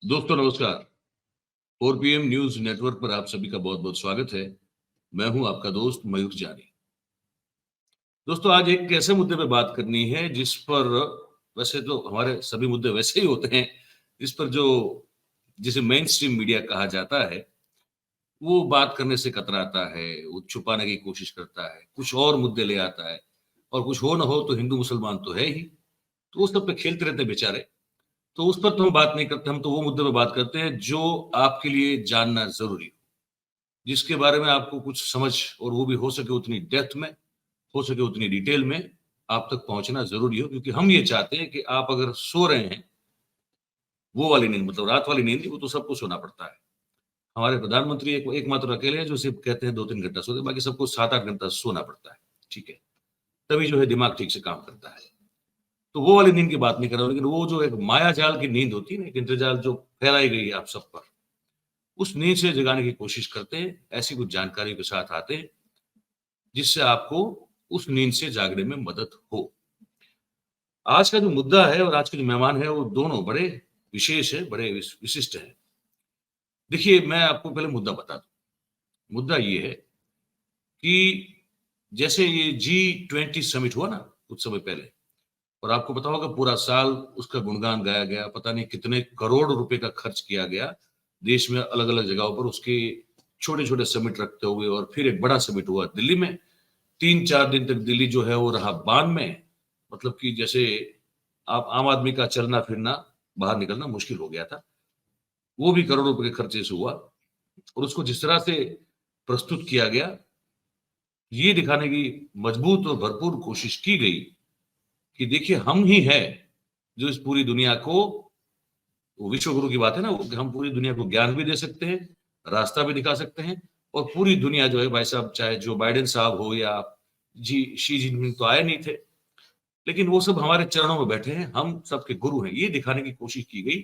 दोस्तों नमस्कार। 4 PM news network पर आप सभी का बहुत बहुत स्वागत है। मैं हूं आपका दोस्त मयूर जानी। दोस्तों आज एक ऐसे मुद्दे पे बात करनी है जिस पर वैसे तो हमारे सभी मुद्दे वैसे ही होते हैं, जिस पर जो जिसे मेन स्ट्रीम मीडिया कहा जाता है वो बात करने से कतराता है, वो छुपाने की कोशिश करता है, कुछ और मुद्दे ले आता है और कुछ हो ना हो तो हिंदू मुसलमान तो है ही, तो वो सब पे खेलते रहते हैं बेचारे। तो उस पर तो हम बात नहीं करते, हम तो वो मुद्दे पे बात करते हैं जो आपके लिए जानना ज़रूरी हो, जिसके बारे में आपको कुछ समझ और वो भी हो सके उतनी डेप्थ में, हो सके उतनी डिटेल में आप तक पहुँचना ज़रूरी हो, क्योंकि हम ये चाहते हैं कि आप अगर सो रहे हैं, वो वाली नींद मतलब रात वाली नींद, वो तो सबको सोना पड़ता है। हमारे प्रधानमंत्री एकमात्र अकेले हैं जो सिर्फ़ कहते हैं 2-3 घंटा सोते हैं, बाकी सबको 7-8 घंटा सोना पड़ता है, ठीक है? तभी जो है दिमाग ठीक से काम करता है। तो वो वाली नींद की बात नहीं कर रहा हूँ, लेकिन वो जो एक मायाजाल की नींद होती है ना, एक इंद्रजाल जो फैलाई गई है आप सब पर, उस नींद से जगाने की कोशिश करते हैं, ऐसी कुछ जानकारी के साथ आते हैं, जिससे आपको उस नींद से जागने में मदद हो। आज का जो मुद्दा है और आज के जो मेहमान हैं, वो दोनों बड़े विशेष हैं, बड़े विशिष्ट हैं। देखिए, मैं आपको पहले मुद्दा बता दूँ। मुद्दा ये है कि जैसे ये G20 समिट हुआ ना, कुछ समय पहले, और आपको पता होगा पूरा साल उसका गुणगान गाया गया, पता नहीं कितने करोड़ रुपए का खर्च किया गया, देश में अलग-अलग जगहों पर उसके छोटे-छोटे समिट रखते हुए, और फिर एक बड़ा समिट हुआ दिल्ली में। 3-4 दिन तक दिल्ली जो है वो रहा बान में, मतलब कि जैसे आप आम आदमी का चलना-फिरना, बाहर निकलना मुश्किल हो गया था। वो भी करोड़ों रुपए के खर्चे से हुआ और उसको जिस तरह से प्रस्तुत किया गया, ये दिखाने की मजबूत और भरपूर कोशिश की गई कि देखिए हम ही हैं, जो इस पूरी दुनिया को, वो विश्व गुरु की बात है ना, वो हम पूरी दुनिया को ज्ञान भी दे सकते हैं, रास्ता भी दिखा सकते हैं, और पूरी दुनिया जो है भाई साहब, चाहे जो बाइडेन साहब हो या शी जिनपिंग तो आए नहीं थे, लेकिन वो सब हमारे चरणों में बैठे हैं, हम सबके गुरु हैं, ये दिखाने की कोशिश की गई।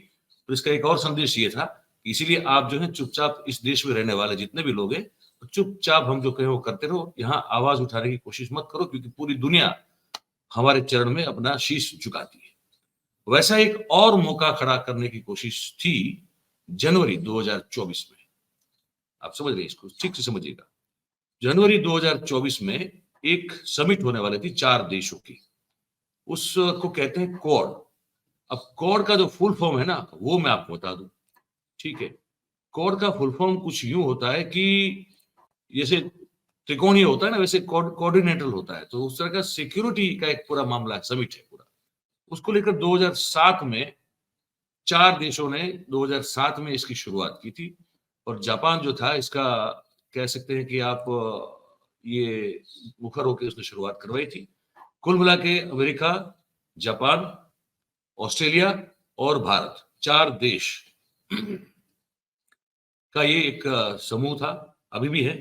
तो इसका एक और संदेश ये था, इसीलिए आप जो है चुपचाप इस देश में रहने वाले जितने भी लोग हैं, तो चुपचाप हम जो कहें वो करते रहो, यहाँ आवाज उठाने की कोशिश मत करो, क्योंकि पूरी दुनिया हमारे चरण में अपना शीश झुकाती है। वैसा एक और मौका खड़ा करने की कोशिश थी जनवरी 2024 में। आप समझ रहे हैं इसको, ठीक से समझिएगा। जनवरी 2024 में एक समिट होने वाली थी 4 देशों की। उसको कहते हैं क्वाड। अब क्वाड का जो फुल फॉर्म है ना, वो मैं आपको बता दूं, ठीक है? क्वाड का फुल फॉर्म कुछ यूं होता है कि जैसे त्रिकोणीय होता है ना, वैसे कोऑर्डिनेटर होता है। तो उस तरह का सिक्योरिटी का एक पूरा मामला है, समिट है पूरा। उसको लेकर 2007 में 4 देशों ने 2007 में इसकी शुरुआत की थी, और जापान जो था इसका, कह सकते हैं कि आप, ये मुखर होकर उसने शुरुआत करवाई थी। कुल मिला के अमेरिका, जापान, ऑस्ट्रेलिया और भारत, 4 देश का ये एक समूह था, अभी भी है।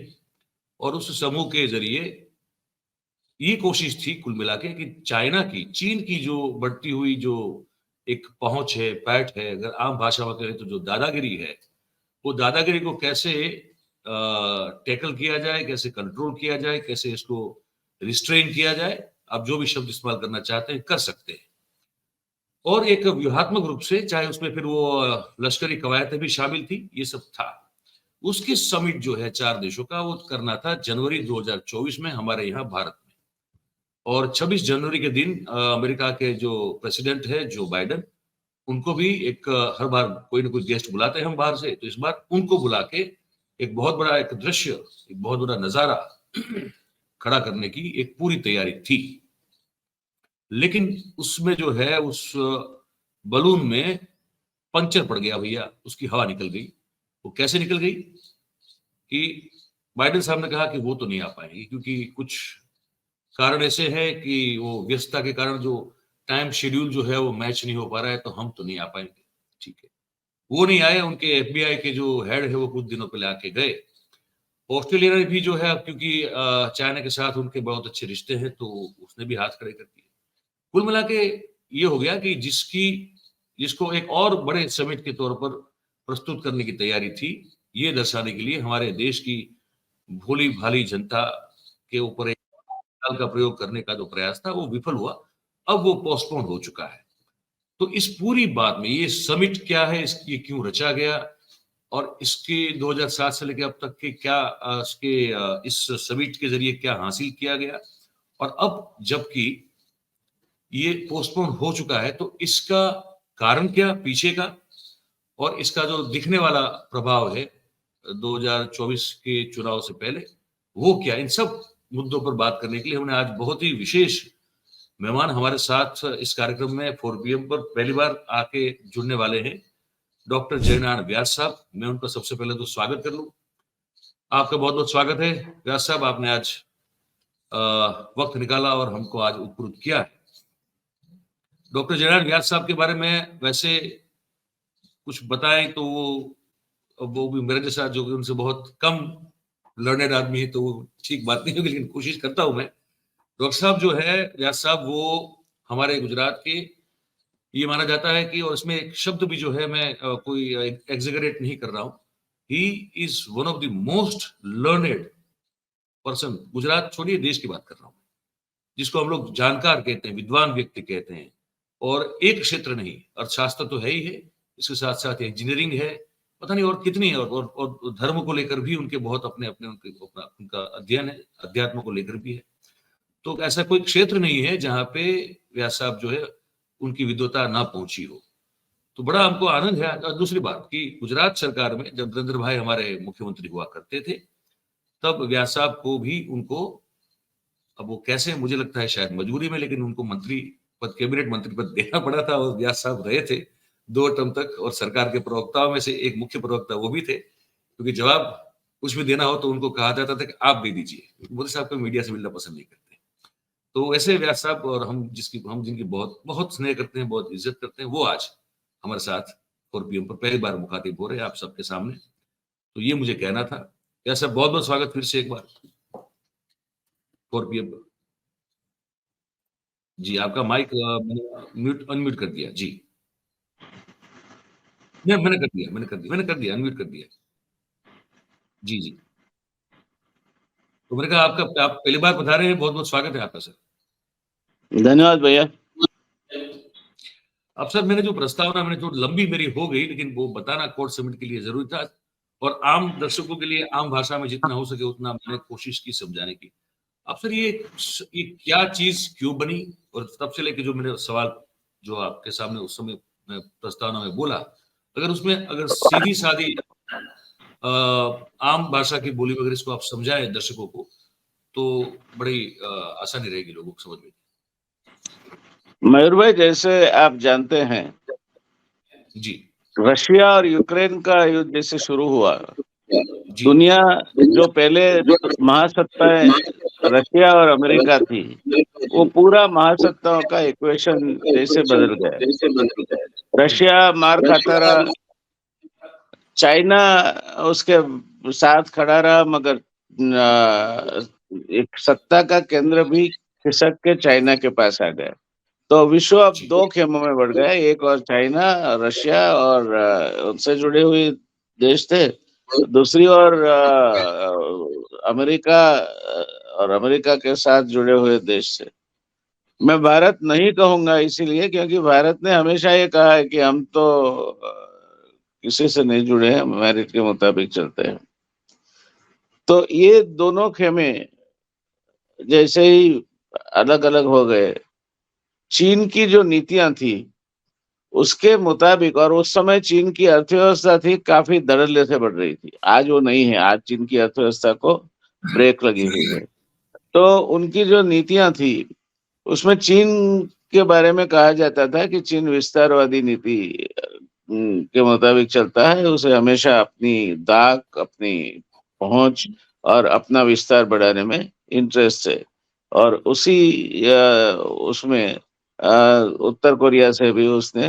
और उस समूह के ज़रिए ये कोशिश थी कुल मिला के कि चाइना की, चीन की जो बढ़ती हुई जो एक पहुँच है, पैठ है, अगर आम भाषा में कहें तो जो दादागिरी है, वो दादागिरी को कैसे टैकल किया जाए, कैसे कंट्रोल किया जाए, कैसे इसको रिस्ट्रेन किया जाए, आप जो भी शब्द इस्तेमाल करना चाहते हैं, कर सकते हैं। और एक व्यूहात्मक रूप से, चाहे उसमें फिर वो लश्करी कवायदें भी शामिल थी, ये सब था। उसकी समिट जो है 4 देशों का, वो करना था जनवरी 2024 में हमारे यहाँ भारत में। और 26 जनवरी के दिन अमेरिका के जो प्रेसिडेंट है जो बाइडेन, उनको भी एक हर बार कोई ना कोई गेस्ट बुलाते हैं हम बाहर से, तो इस बार उनको बुला के एक बहुत बड़ा एक दृश्य, एक बहुत बड़ा नजारा खड़ा करने की एक पूरी तैयारी थी। लेकिन उसमें जो है उस बलून में पंचर पड़ गया भैया, उसकी हवा निकल गई। वो कैसे निकल गई कि बाइडेन साहब ने कहा कि वो तो नहीं आ पाएंगी, क्योंकि कुछ कारण ऐसे है कि वो व्यस्तता के कारण जो टाइम शेड्यूल जो है वो मैच नहीं हो पा रहा है, तो हम तो नहीं आ पाएंगे। ठीक है, वो नहीं आए। उनके एफबीआई के जो हेड है वो कुछ दिनों पहले आके गए। ऑस्ट्रेलिया ने भी जो है, अब क्योंकि चाइना के साथ उनके बहुत अच्छे रिश्ते हैं, तो उसने भी हाथ खड़े कर दिए। कुल मिला के ये हो गया कि जिसको एक और बड़े समिट के तौर पर प्रस्तुत करने की तैयारी थी, ये दर्शाने के लिए हमारे देश की भोली भाली जनता के ऊपर एक चाल का प्रयोग करने का जो प्रयास था वो विफल हुआ। अब वो पोस्टपोन हो चुका है। तो इस पूरी बात में ये समिट क्या है, ये क्यों रचा गया, और इसके 2007 से लेकर अब तक के क्या इस समिट के जरिए क्या हासिल किया गया, और अब जबकि ये पोस्टपोन हो चुका है तो इसका कारण क्या पीछे का, और इसका जो दिखने वाला प्रभाव है 2024 के चुनाव से पहले वो क्या, इन सब मुद्दों पर बात करने के लिए हमने आज बहुत ही विशेष मेहमान हमारे साथ इस कार्यक्रम में 4 PM पर पहली बार आके जुड़ने वाले हैं, डॉक्टर जयनारायण व्यास साहब। मैं उनका सबसे पहले तो स्वागत कर लूं। आपका बहुत बहुत स्वागत है व्यास साहब, आपने आज वक्त निकाला और हमको आज उपकृत किया है। डॉक्टर जयनारायण व्यास साहब के बारे में वैसे कुछ बताएं तो वो भी मेरे जैसा जो कि उनसे बहुत कम लर्नेड आदमी है तो वो ठीक बात नहीं होगी, लेकिन कोशिश करता हूं मैं। डॉक्टर साहब जो है व्यास साहब, वो हमारे गुजरात के, ये माना जाता है कि, और इसमें एक शब्द भी जो है मैं कोई एग्जेगरेट नहीं कर रहा हूं, he is one of the most learned person, Gujarat छोड़िए देश की बात कर रहा हूं, जिसको हम लोग जानकार कहते हैं, विद्वान व्यक्ति कहते हैं। और एक क्षेत्र नहीं, अर्थशास्त्र तो है ही है, इसके साथ साथ इंजीनियरिंग है, पता नहीं और कितनी है, और धर्म को लेकर भी उनके बहुत अपने अपने उनका अध्ययन है, अध्यात्म को लेकर भी है। तो ऐसा कोई क्षेत्र नहीं है जहां पे व्यास साहब जो है उनकी विद्वता ना पहुंची हो। तो बड़ा हमको आनंद है। और दूसरी बात कि गुजरात सरकार में जब नरेंद्र भाई हमारे मुख्यमंत्री हुआ करते थे, तब व्यास साहब को भी उनको, अब वो कैसे, मुझे लगता है शायद मजबूरी में, लेकिन उनको मंत्री पद, कैबिनेट मंत्री पद देना पड़ा था, और व्यास साहब रहे थे 2 टर्म तक, और सरकार के प्रवक्ताओं में से एक मुख्य प्रवक्ता वो भी थे, क्योंकि जवाब कुछ भी देना हो तो उनको कहा जाता था कि आप दे दीजिए। मोदी साहब को मीडिया से मिलना पसंद नहीं करते। तो ऐसे व्यास साहब, और हम जिनकी बहुत बहुत स्नेह करते हैं, बहुत इज्जत करते हैं, वो आज हमारे साथ 4 PM पर पहली बार मुखातिब हो रहे हैं आप सबके सामने। तो ये मुझे कहना था। व्यास साहब, बहुत बहुत स्वागत फिर से एक बार 4 PM पर। जी, आपका माइक मैंने अनम्यूट कर दिया जी। मैंने कर दिया, अनम्यूट कर दिया। जी, जी। तो मैंने कहा आपका, आप पहली बार पधारे हैं, बहुत बहुत स्वागत है आपका सर। धन्यवाद भैया। अब सर, मैंने जो प्रस्तावना, मैंने जो लंबी मेरी हो गई, लेकिन वो बताना कोर्ट समिट के लिए जरूरी था, और आम दर्शकों के लिए आम भाषा में जितना हो सके उतना मैंने कोशिश की समझाने की। अब सर, ये क्या चीज क्यों बनी, और तब से लेके जो मेरे सवाल जो आपके सामने उस समय मैं प्रस्तावना में बोला, अगर सीधी सादी आम भाषा की बोली में अगर इसको आप समझाएं दर्शकों को, तो बड़ी आसानी रहेगी लोगों को समझ में। मयूर भाई, जैसे आप जानते हैं, जी रशिया और यूक्रेन का युद्ध जैसे शुरू हुआ, जी दुनिया जो पहले महासत्ताएं रशिया और अमेरिका थी, वो पूरा महासत्ताओं का इक्वेशन जैसे बदल गया। रशिया मार खाता रहा, चाइना उसके साथ खड़ा रहा, मगर एक सत्ता का केंद्र भी खिसक के चाइना के पास आ गया। तो विश्व अब जी 2 खेमों में बढ़ गया, एक और चाइना, रशिया और उनसे जुड़े हुए देश थे, दूसरी ओर अमेरिका और अमेरिका के साथ जुड़े हुए देश थे। मैं भारत नहीं कहूंगा इसीलिए क्योंकि भारत ने हमेशा ये कहा है कि हम तो किसी से नहीं जुड़े हैं, मेरिट के मुताबिक चलते हैं। तो ये दोनों खेमे जैसे ही अलग अलग हो गए, चीन की जो नीतियां थी उसके मुताबिक, और उस समय चीन की अर्थव्यवस्था थी काफी धड़ल्ले से बढ़ रही थी, आज वो नहीं है। आज चीन की अर्थव्यवस्था को ब्रेक लगी हुई है। तो उनकी जो नीतियां थी उसमें चीन के बारे में कहा जाता था कि चीन विस्तारवादी नीति के मुताबिक चलता है, उसे हमेशा अपनी दाक, अपनी पहुंच और अपना विस्तार बढ़ाने में इंटरेस्ट है। और उसी उसमें उत्तर कोरिया से भी उसने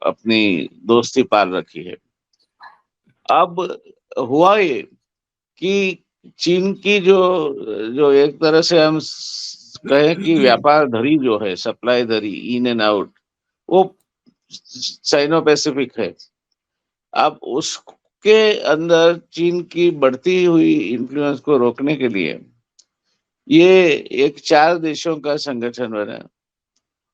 अपनी दोस्ती पाल रखी है। अब हुआ ये कि चीन की जो एक तरह से हम कहें कि व्यापार धरी जो है, सप्लाई धरी, इन एंड आउट, वो साइनो पैसिफिक है। अब उसके अंदर चीन की बढ़ती हुई इन्फ्लुएंस को रोकने के लिए ये एक 4 देशों का संगठन बना,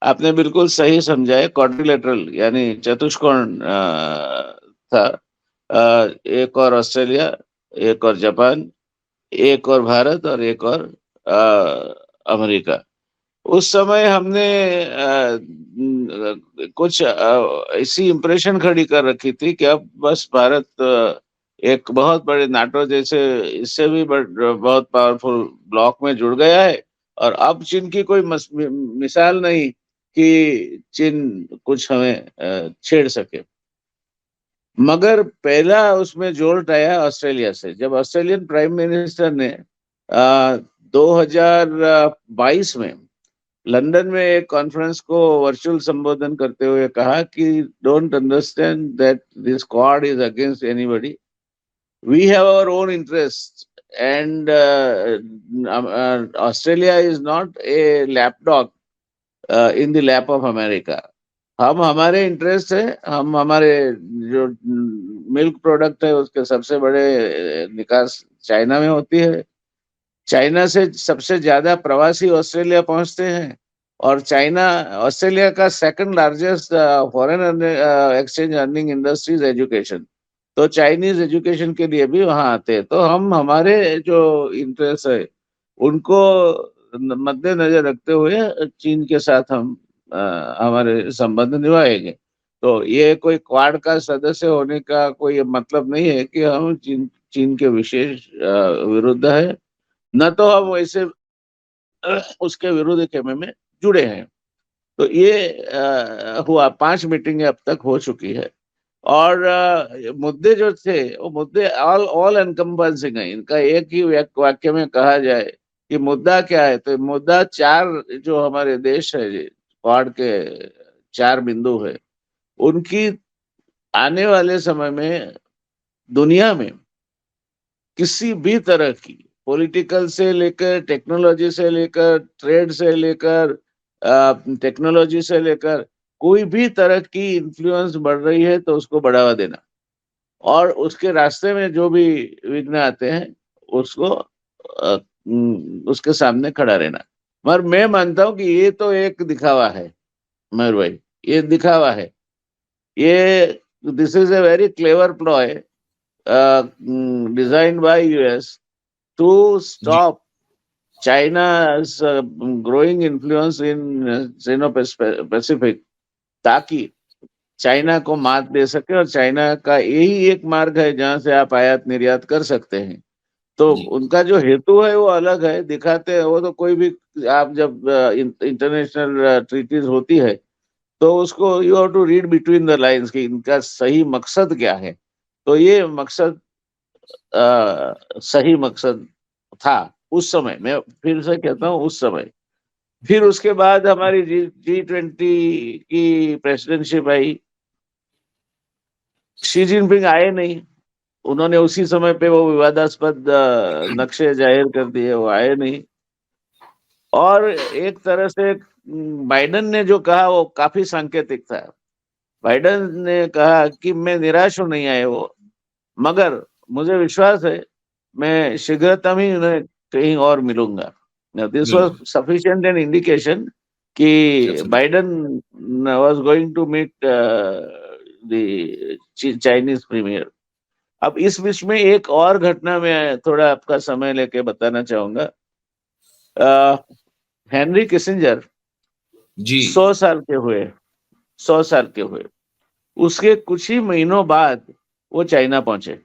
आपने बिल्कुल सही समझा है। क्वाड्रिलेटरल यानी चतुष्कोण था। एक और ऑस्ट्रेलिया, एक और जापान, एक और भारत और एक और अमेरिका। उस समय हमने कुछ ऐसी इम्प्रेशन खड़ी कर रखी थी कि अब बस भारत एक बहुत बड़े नाटो जैसे इससे भी बहुत पावरफुल ब्लॉक में जुड़ गया है, और अब चीन की कोई मिसाल नहीं कि चीन कुछ हमें छेड़ सके। मगर पहला उसमें जोल्ट आया ऑस्ट्रेलिया से, जब ऑस्ट्रेलियन प्राइम मिनिस्टर ने 2022 में लंदन में एक कॉन्फ्रेंस को वर्चुअल संबोधन करते हुए कहा कि don't understand that this Quad is against anybody, we have our own interest, and Australia is not a lapdog in the lap of America. हम हमारे इंटरेस्ट है, हम हमारे जो मिल्क प्रोडक्ट है उसके सबसे बड़े निकास चाइना में होती है। चाइना से सबसे ज्यादा प्रवासी ऑस्ट्रेलिया पहुंचते हैं, और चाइना ऑस्ट्रेलिया का second largest foreign exchange earning industries education. तो चाइनीज एजुकेशन के लिए भी वहां आते हैं। तो हम हमारे जो इंटरेस्ट है उनको मद्देनजर रखते हुए चीन के साथ हम हमारे संबंध निभाएंगे। तो ये कोई क्वाड का सदस्य होने का कोई मतलब नहीं है कि हम चीन चीन के विशेष विरुद्ध है, न तो हम वैसे उसके विरुद्ध खेमे में जुड़े हैं। तो ये हुआ, 5 मीटिंगें अब तक हो चुकी है, और मुद्दे जो थे वो मुद्दे ऑल ऑल एनकम्पासिंग है। इनका एक ही वाक्य में कहा जाए कि मुद्दा क्या है, तो मुद्दा 4 जो हमारे देश है क्वाड के 4 बिंदु है, उनकी आने वाले समय में दुनिया में किसी भी तरह की पॉलिटिकल से लेकर, टेक्नोलॉजी से लेकर, ट्रेड से लेकर, टेक्नोलॉजी से लेकर, कोई भी तरह की इन्फ्लुएंस बढ़ रही है तो उसको बढ़ावा देना, और उसके रास्ते में जो भी विघ्न आते हैं उसको उसके सामने खड़ा रहना। मगर मैं मानता हूं कि ये तो एक दिखावा है मयूर भाई, ये दिखावा है। ये this is a very clever ploy designed by US to जी stop China's growing influence in Sino-Pacific, ताकि चाइना को मात दे सके, और चाइना का यही एक मार्ग है जहां से आप आयात निर्यात कर सकते हैं। तो जी उनका जो हेतु है वो अलग है, दिखाते हैं वो तो कोई भी। आप जब इंटरनेशनल ट्रीटीज होती है तो उसको you have to read between the lines कि इनका सही मकसद क्या है। तो ये मकसद सही मकसद था उस समय, मैं फिर से कहता हूँ उस समय। फिर उसके बाद हमारी G20 की प्रेसिडेंटशिप आई, शी जिनपिंग आए नहीं। उन्होंने उसी समय पे वो विवादास्पद नक्शे जाहिर कर दिए, वो आए नहीं। और एक तरह से बाइडन ने जो कहा वो काफी सांकेतिक था। बाइडन ने कहा कि मैं निराश हूं नहीं आए वो, मगर मुझे विश्वास है मैं शीघ्रतम ही उन्हें कहीं और मिलूंगा। दिस वाज बिल्कुल सफिशिएंट एन इंडिकेशन कि absolutely Biden was going to meet the Chinese premier. अब इस बीच में एक और घटना में थोड़ा आपका समय लेके बताना चाहूंगा। हेनरी किसिंजर जी 100 साल के हुए, 100 साल के हुए, उसके कुछ ही महीनों बाद वो चाइना पहुंचे।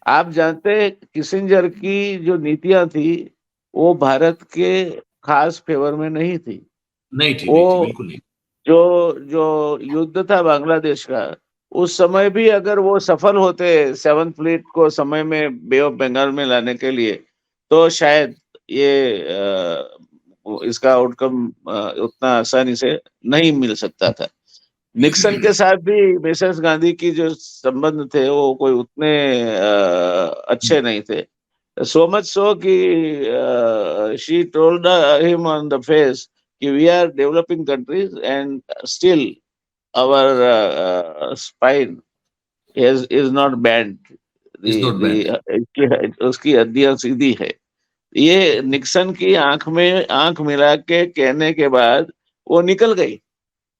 आप जानते हैं किसिंजर की जो नीतियां थी वो भारत के खास फेवर में नहीं थी। नहीं थी वो नहीं थी बिल्कुल नहीं जो जो युद्ध था बांग्लादेश का, उस समय भी अगर वो सफल होते 7th फ्लीट को समय में बे ऑफ बंगाल में लाने के लिए, तो शायद ये इसका आउटकम उतना आसानी से नहीं मिल सकता था। निक्सन के साथ भी मिसेस गांधी की जो संबंध थे वो कोई उतने अच्छे नहीं थे। सो मच सो कि she told him on the face कि we are developing countries and still our spine is not bent. Is not bad उसकी हड्डियां सीधी है। ये निक्सन की आंख में आंख मिला के कहने के बाद वो निकल गई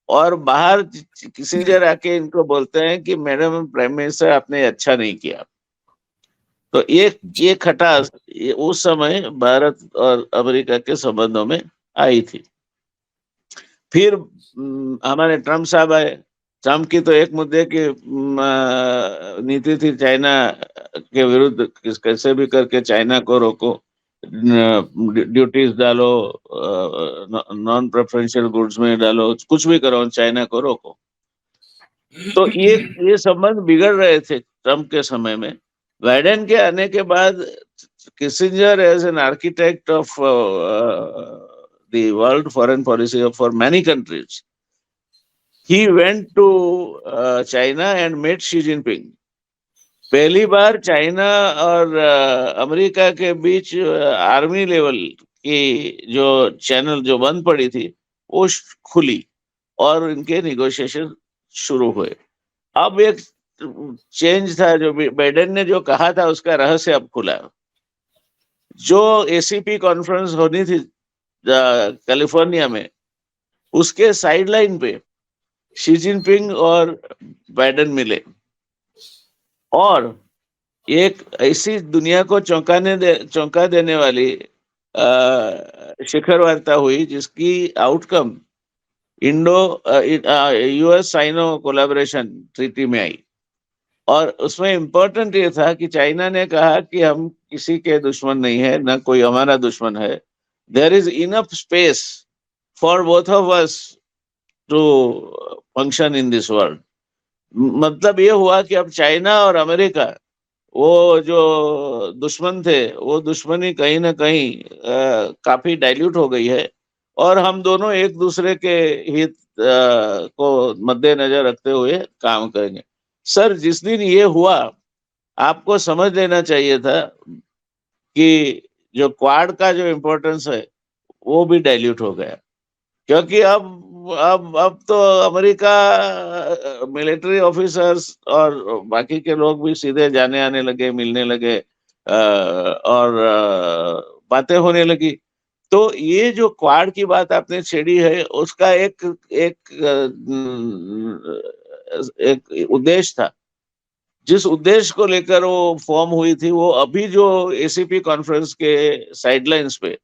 और बाहर किसिंजर आके इनको बोलते हैं कि मैडम प्राइम मिनिस्टर आपने अच्छा नहीं किया। तो ये खटास ये उस समय भारत और अमेरिका के संबंधों में आई थी। फिर हमारे ट्रम्प साहब आए। ट्रम्प की तो एक मुद्दे की नीति थी, चाइना के विरुद्ध कैसे भी करके चाइना को रोको, ड्यूटीज डालो, नॉन प्रेफरेंशियल गुड्स में डालो, कुछ भी करो, चाइना को रोको। तो ये संबंध बिगड़ रहे थे ट्रम्प के समय में। बाइडेन के आने के बाद Kissinger as an architect of the world foreign policy for many countries, he went to China and met Xi Jinping. पहली बार चाइना और अमेरिका के बीच आर्मी लेवल की जो चैनल जो बंद पड़ी थी वो खुली और इनके नेगोशिएशन शुरू हुए। अब एक चेंज था, जो बाइडेन ने जो कहा था उसका रहस्य अब खुला। जो एसीपी कॉन्फ्रेंस होनी थी कैलिफोर्निया में, उसके साइडलाइन पे शी जिनपिंग और बाइडेन मिले और एक ऐसी दुनिया को चौंका देने वाली शिखर वार्ता हुई जिसकी outcome Indo US Sino collaboration treaty में आई। और उसमें इम्पोर्टेंट ये था कि चाइना ने कहा कि हम किसी के दुश्मन नहीं है, ना कोई हमारा दुश्मन है। There is enough space for both of us to function in this world. मतलब ये हुआ कि अब चाइना और अमेरिका वो जो दुश्मन थे वो दुश्मनी कहीं ना कहीं काफी डाइल्यूट हो गई है और हम दोनों एक दूसरे के हित को मद्देनजर रखते हुए काम करेंगे। सर, जिस दिन ये हुआ आपको समझ लेना चाहिए था कि जो क्वाड का जो इम्पोर्टेंस है वो भी डाइल्यूट हो गया, क्योंकि अब तो अमेरिका मिलिट्री ऑफिसर्स और बाकी के लोग भी सीधे जाने आने लगे, मिलने लगे और बातें होने लगी। तो ये जो क्वाड की बात आपने छेड़ी है उसका एक उद्देश्य था। जिस उद्देश्य को लेकर वो फॉर्म हुई थी वो अभी जो एसीपी कॉन्फ्रेंस के साइडलाइंस पे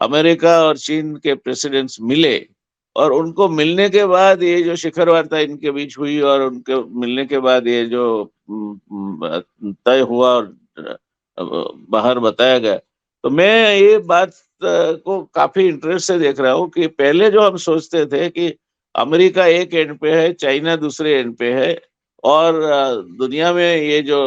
अमेरिका और चीन के प्रेसिडेंट्स मिले और उनको मिलने के बाद ये जो शिखर वार्ता इनके बीच हुई और उनके मिलने के बाद ये जो तय हुआ और बाहर बताया गया, तो मैं ये बात को काफी इंटरेस्ट से देख रहा हूँ कि पहले जो हम सोचते थे कि अमेरिका एक एंड पे है, चाइना दूसरे एंड पे है और दुनिया में ये जो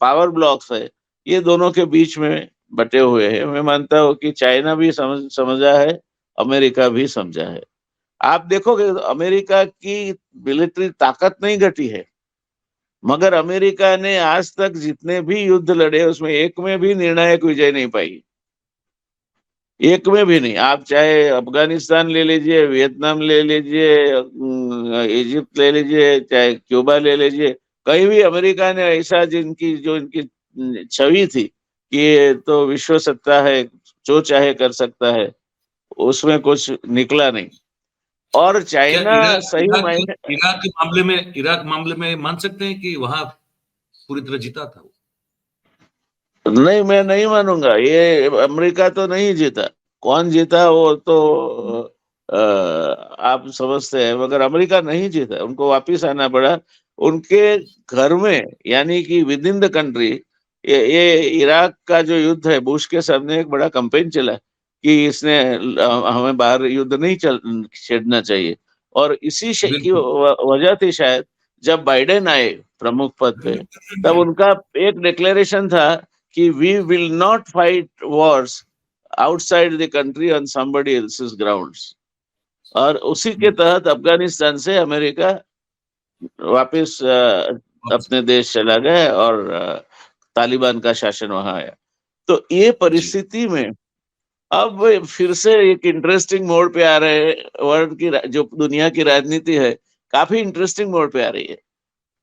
पावर ब्लॉक्स है ये दोनों के बीच में बटे हुए हैं। मैं मानता हूँ कि चाइना भी समझा है, अमेरिका भी समझा है। आप देखोगे अमेरिका की मिलिट्री ताकत नहीं घटी है, मगर अमेरिका ने आज तक जितने भी युद्ध लड़े उसमें एक में भी निर्णायक विजय नहीं पाई, एक में भी नहीं। आप चाहे अफगानिस्तान ले लीजिए, वियतनाम ले लीजिए, इजिप्ट ले लीजिए, चाहे क्यूबा ले लीजिए, कहीं भी अमेरिका ने ऐसा जो इनकी छवि थी कि ये तो विश्व सत्ता है, जो चाहे कर सकता है, उसमें कुछ निकला नहीं। और क्या चाइना सही मायने इराक मामले में मान सकते हैं कि वहां पूरी तरह जीता था? नहीं, मैं नहीं मानूंगा। ये अमेरिका तो नहीं जीता, कौन जीता वो तो आप समझते हैं, मगर अमेरिका नहीं जीता, उनको वापिस आना पड़ा उनके घर में, यानी कि विद इन द कंट्री। ये इराक का जो युद्ध है, बुश के सामने एक बड़ा कैंपेन चला कि इसने हमें बाहर युद्ध नहीं छेड़ना चाहिए और इसी की वजह थी शायद जब बाइडेन आए प्रमुख पद पे, तब उनका एक डिक्लेरेशन था कि we will not fight wars outside the country on somebody else's grounds. और उसी के तहत अफगानिस्तान से अमेरिका वापस अपने देश चला गया और तालिबान का शासन वहां आया। तो ये परिस्थिति में अब फिर से एक इंटरेस्टिंग मोड़ पे आ रहे हैं। वर्ल्ड की जो दुनिया की राजनीति है काफी इंटरेस्टिंग मोड़ पे आ रही है,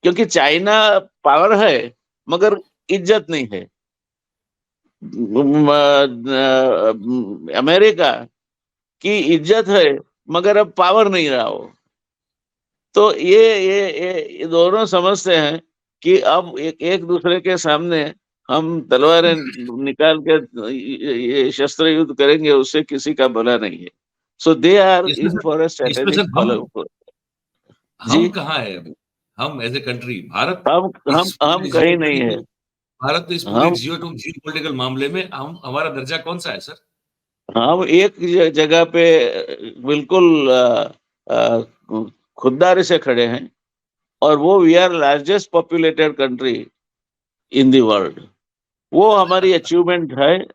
क्योंकि चाइना पावर है मगर इज्जत नहीं है। अमेरिका की इज्जत है मगर अब पावर नहीं रहा हो। तो ये दोनों समझते हैं कि अब एक दूसरे के सामने हम तलवारें निकाल के ये शस्त्र युद्ध करेंगे, उससे किसी का भला नहीं है। सो दे आर इसमें इन सर फॉर अ इसमें स्ट्रेटेजिक सर कॉलर। हम जी, कहाँ है अभी? हम एज ए कंट्री भारत हम हम इस हम पूरे कहीं नहीं है। जियोपॉलिटिकल भारत इस पूरे हम जियोपॉलिटिकल मामले में हम हमारा दर्जा कौन सा है सर? हम एक जगह पे बिल्कुल खुददारी से खड़े हैं, और वो we are largest populated country in the world. वो हमारी अचीवमेंट है। अरे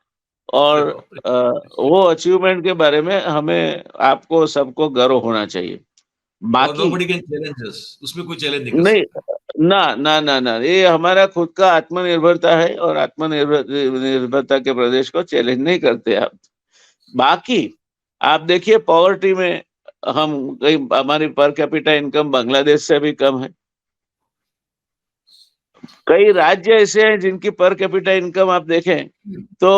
और बाप रे! अ, वो अचीवमेंट के बारे में हमें आपको सबको गर्व होना चाहिए। और बाकी नोबडी कैन चैलेंज अस, उसमें कोई चैलेंज नहीं कर नहीं, सकता। ना ना ना ना, ये हमारा खुद का आत्मनिर्भरता है, और निर्भरता के प्रदेश को चैलेंज नहीं करते आप। बाकी आप देखिए, पॉवर्टी में हम कहीं, हमारी पर कैपिटा इनकम बांग्लादेश से भी कम है। कई राज्य ऐसे हैं जिनकी पर कैपिटा इनकम आप देखें तो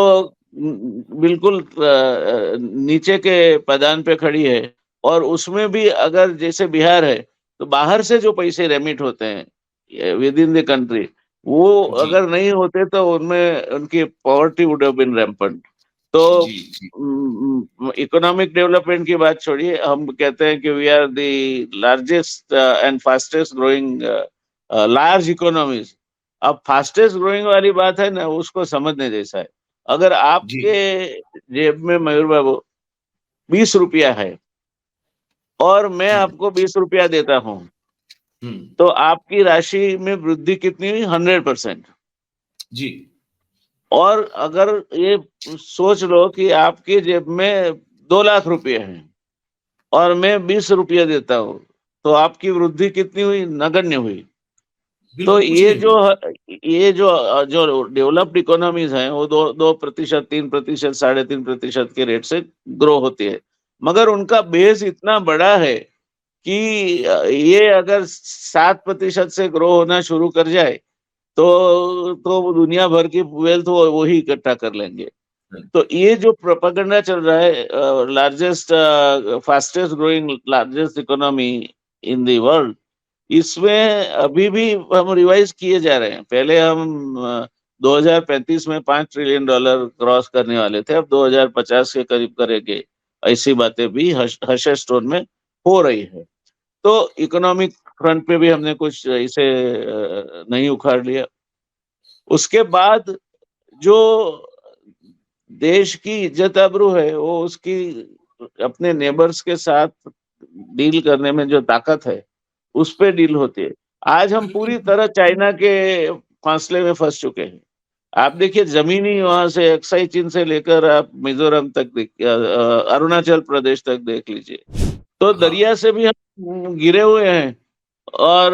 बिल्कुल नीचे के पदान पे खड़ी है। और उसमें भी अगर जैसे बिहार है, तो बाहर से जो पैसे रेमिट होते हैं विद इन द कंट्री, वो जी, अगर नहीं होते तो उनमें उनकी poverty would have been rampant. तो जी, जी, इकोनॉमिक डेवलपमेंट की बात छोड़िए, हम कहते हैं कि we are the largest and fastest growing large economies. अब फास्टेस्ट ग्रोइंग वाली बात है ना, उसको समझने जैसा है। अगर जी, आपके जेब में, मयूर बाबू, 20 रुपया है, और मैं जी, आपको 20 रुपया देता हूं, हुँ, तो आपकी राशि में वृद्धि कितनी हुई? 100%। जी, और अगर ये सोच लो कि आपकी जेब में 2 लाख रुपए हैं, और मैं 20 रुपया देता हूं, तो आपकी वृद्धि कितनी हुई? नगण्य हुई। तो बिल्कुल कुछ नहीं हुई। ये जो डेवलप्ड इकोनॉमीज हैं, वो 2% 3%, 3.5% के रेट से ग्रो होती है। मगर उनका बेस इतना बड़ा है कि ये अगर 7% से ग्रो होना शुरू कर जाए, तो वो दुनिया भर की वेल्थ वो ही इकट्ठा कर लेंगे। राइट, तो ये जो प्रोपेगेंडा चल रहा है, largest fastest growing largest economy in the world, इसमें अभी भी हम रिवाइज किए जा रहे हैं। पहले हम 2035 में $5 ट्रिलियन क्रॉस करने वाले थे, अब 2050 के करीब करेंगे। ऐसी बातें भी हर्षद स्टोन में हो रही है। तो इकोनॉमिक फ्रंट पे भी हमने कुछ इसे नहीं उखाड़ लिया। उसके बाद जो देश की इज्जत आबरू है, वो उसकी अपने नेबर्स के साथ डील करने में जो ताकत है, उस पे डील होती है। आज हम पूरी तरह चाइना के फासले में फंस चुके हैं। आप देखिए, जमीनी वहां से अक्साई चीन से लेकर आप मिजोरम तक अरुणाचल प्रदेश तक देख लीजिए, तो हाँ, दरिया से भी हम गिरे हुए हैं, और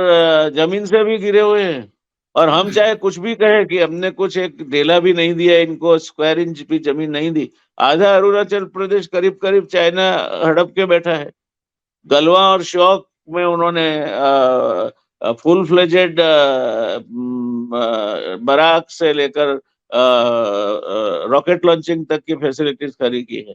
जमीन से भी गिरे हुए हैं। और हम चाहे कुछ भी कहें कि हमने कुछ एक डेला भी नहीं दिया इनको, स्क्वायर इंच भी जमीन नहीं दी, आधा अरुणाचल प्रदेश करीब करीब चाइना हड़प के बैठा है। गलवा और शौक में उन्होंने फुल फ्लेजेड बराक से लेकर रॉकेट लॉन्चिंग तक की फैसिलिटीज खड़ी की है।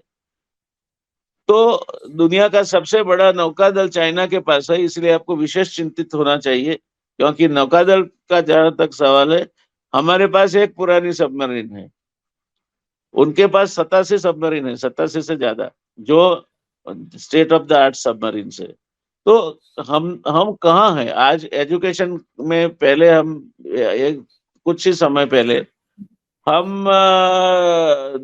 तो दुनिया का सबसे बड़ा नौकादल चाइना के पास है, इसलिए आपको विशेष चिंतित होना चाहिए। क्योंकि नौकादल का जहां तक सवाल है, हमारे पास एक पुरानी सबमरीन है, उनके पास 87 सबमरीन है, 87 से ज्यादा, जो state of the art submarine है। तो हम कहाँ हैं आज एजुकेशन में? पहले हम एक कुछ ही समय पहले हम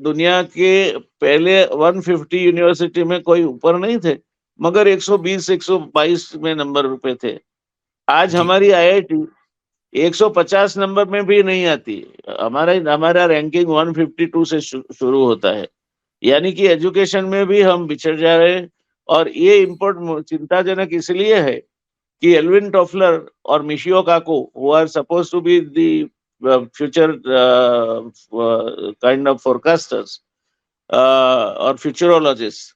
दुनिया के पहले 150 यूनिवर्सिटी में कोई ऊपर नहीं थे, मगर 120 122 में नंबर पे थे। आज जी, हमारी आईआईटी 150 नंबर में भी नहीं आती। हमारा हमारा रैंकिंग 152 से शुरू होता है। यानी कि एजुकेशन में भी हम बिछड़ जा रहे हैं। और ये इम्पोर्ट चिंताजनक इसलिए है कि एल्विन टॉफलर और Michio Kako, who are supposed to be the future kind of forecasters or futurologists,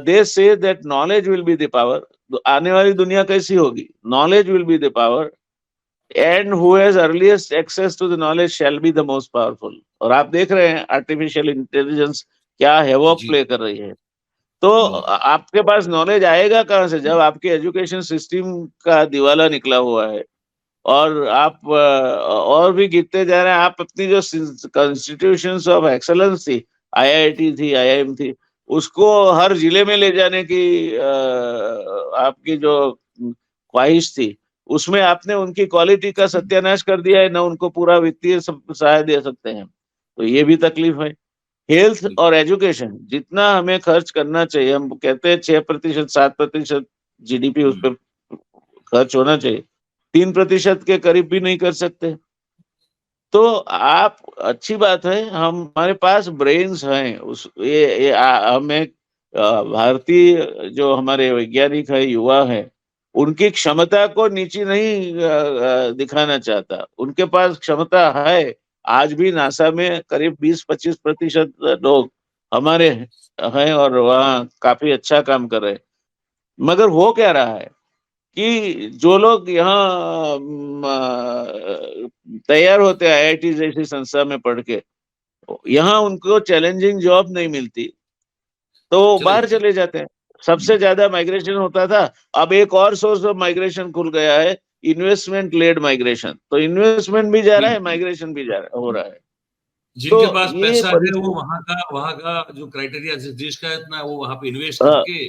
they say that knowledge will be the power. आने वाली दुनिया कैसी होगी? Knowledge will be the power, and who has earliest access to the knowledge shall be the most powerful. और आप देख रहे हैं आर्टिफिशियल इंटेलिजेंस क्या हैवॉक जी, प्ले कर रही है। तो आपके पास नॉलेज आएगा कहाँ से, जब आपके एजुकेशन सिस्टम का दिवाला निकला हुआ है और आप और भी गिरते जा रहे हैं। आप अपनी जो कॉन्स्टिट्यूशंस ऑफ एक्सेलेंस थी, आईआईटी थी, आईआईएम थी, उसको हर जिले में ले जाने की आपकी जो ख्वाहिश थी, उसमें आपने उनकी क्वालिटी का सत्यानाश कर दिया है, ना उनको पूरा वित्तीय सहायता दे सकते हैं। तो ये भी तकलीफ है। हेल्थ और एजुकेशन जितना हमें खर्च करना चाहिए, हम कहते हैं 6%, 7% जीडीपी उस पर खर्च होना चाहिए, 3% के करीब भी नहीं कर सकते। तो आप, अच्छी बात है, हम हमारे पास ब्रेन्स हैं, उस ये हमें भारतीय जो हमारे वैज्ञानिक है, युवा है, उनकी क्षमता को नीची नहीं दिखाना चाहता, उनके पास क्षमता है। आज भी नासा में करीब 20-25% लोग हमारे हैं और वहाँ काफी अच्छा काम कर रहे हैं। मगर हो क्या रहा है कि जो लोग यहाँ तैयार होते हैं आईआईटी जैसी संस्था में पढ़ के, यहाँ उनको चैलेंजिंग जॉब नहीं मिलती, तो वो बाहर चले जाते हैं। सबसे ज्यादा माइग्रेशन होता था, अब एक और सोर्स ऑफ माइग्रेशन खुल गया है, इन्वेस्टमेंट लेड माइग्रेशन। तो इन्वेस्टमेंट भी जा रहा है, माइग्रेशन भी जा रहा हो रहा है। तो जिनके पास ये पैसा है वो वहां का जो क्राइटेरिया जिस का इतना, वो वहां पे इन्वेस्ट हाँ, करके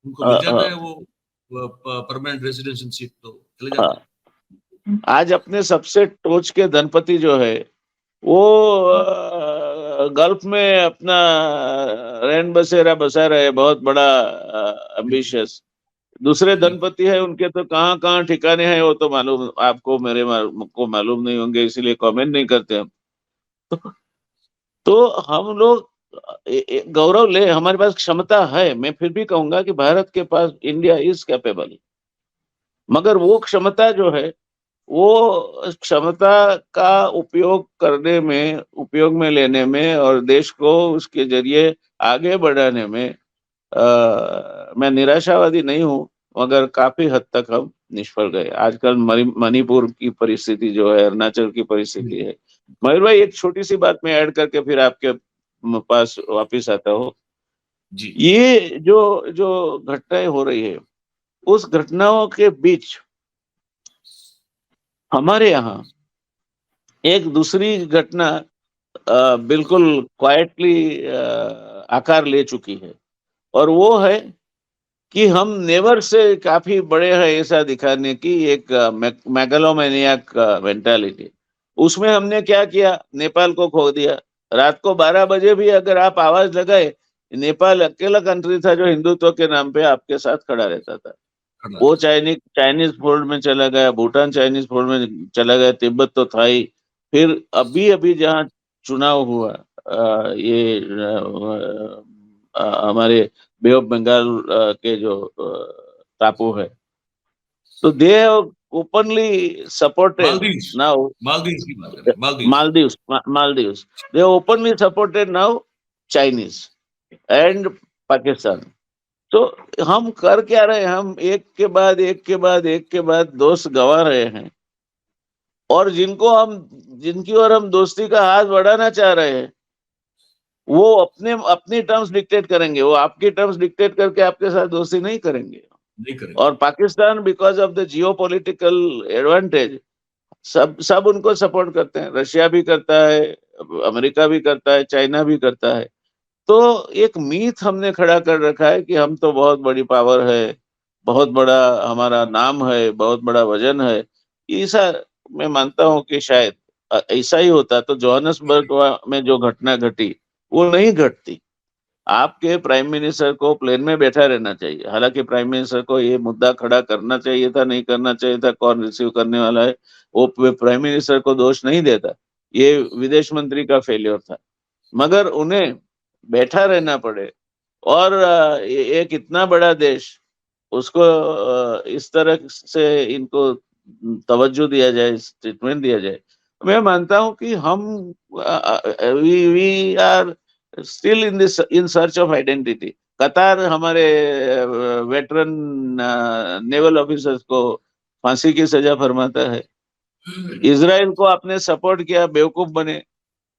उनको मिल जाता है वो परमानेंट रेजिडेंशिप, तो चले जाते हैं। आज अपने सबसे टोच के धनपति जो है, वो गल्फ में अपना रैन बसेरा बसा रहे, बहुत बड़ा एम्बिशियस। दूसरे धनपति है, उनके तो कहाँ कहाँ ठिकाने हैं, वो तो मालूम आपको, को मालूम नहीं होंगे, इसीलिए कमेंट नहीं करते हम। तो हम लोग गौरव ले, हमारे पास क्षमता है। मैं फिर भी कहूंगा कि भारत के पास, इंडिया इज कैपेबल, मगर वो क्षमता जो है, वो क्षमता का उपयोग करने में, उपयोग में लेने में और देश को उसके जरिए आगे बढ़ाने में मैं निराशावादी नहीं हूं, मगर काफी हद तक हम निष्फल गए। आजकल मणिपुर की परिस्थिति जो है, अरुणाचल की परिस्थिति है। मयूर भाई, एक छोटी सी बात मैं ऐड करके फिर आपके पास वापिस आता हूँ। ये जो जो घटनाएं हो रही है, उस घटनाओं के बीच हमारे यहाँ एक दूसरी घटना बिल्कुल क्वाइटली आकार ले चुकी है, और वो है कि हम नेवर से काफी बड़े हैं ऐसा दिखाने की एक मेगालोमैनियाक मेंटालिटी। उसमें हमने क्या किया, नेपाल को खो दिया। रात को 12 बजे भी अगर आप आवाज लगाए, नेपाल अकेला कंट्री था जो हिंदुत्व के नाम पे आपके साथ खड़ा रहता था। वो चाइनीज फोल्ड में चला गया, भूटान चाइनीज फोल्ड में चला गया, तिब्बत तो था ही। फिर अभी अभी जहाँ चुनाव हुआ, ये हमारे बे ऑफ बंगाल के जो टापू है, तो they openly supported now, Maldives की बात करें, Maldives they openly supported now Chinese and Pakistan. तो हम कर क्या रहे हैं, हम एक के बाद एक के बाद एक के बाद दोस्त गंवा रहे हैं, और जिनकी ओर हम दोस्ती का हाथ बढ़ाना चाह रहे हैं, वो अपनी टर्म्स डिक्टेट करेंगे, वो आपकी टर्म्स डिक्टेट करके आपके साथ दोस्ती नहीं करेंगे। और Pakistan, because of the Jio political advantage, सब उनको सपोर्ट करते हैं। रशिया भी करता है, अमेरिका भी करता है, चाइना भी करता है। तो एक मीथ हमने खड़ा कर रखा है कि हम तो बहुत बड़ी पावर है, बहुत बड़ा हमारा नाम है, बहुत बड़ा वजन है। ऐसा मैं मानता हूं कि शायद ऐसा ही होता तो जोहान्सबर्ग में जो घटना घटी वो नहीं घटती। आपके प्राइम मिनिस्टर को प्लेन में बैठा रहना चाहिए। हालांकि प्राइम मिनिस्टर को ये मुद्दा खड़ा करना चाहिए था, नहीं करना चाहिए था, कौन रिसीव करने वाला है, वो प्राइम मिनिस्टर को दोष नहीं देता, ये विदेश मंत्री का फेलियर था। मगर उन्हें बैठा रहना पड़े, और एक इतना बड़ा देश, उसको इस तरह से इनको तवज्जो दिया जाए, ट्रीटमेंट दिया जाए। मैं मानता हूं कि हम we are still in search of identity. Qatar हमारे वेटरन नेवल ऑफिसर्स को फांसी की सजा फरमाता है। इजराइल को आपने सपोर्ट किया, बेवकूफ बने,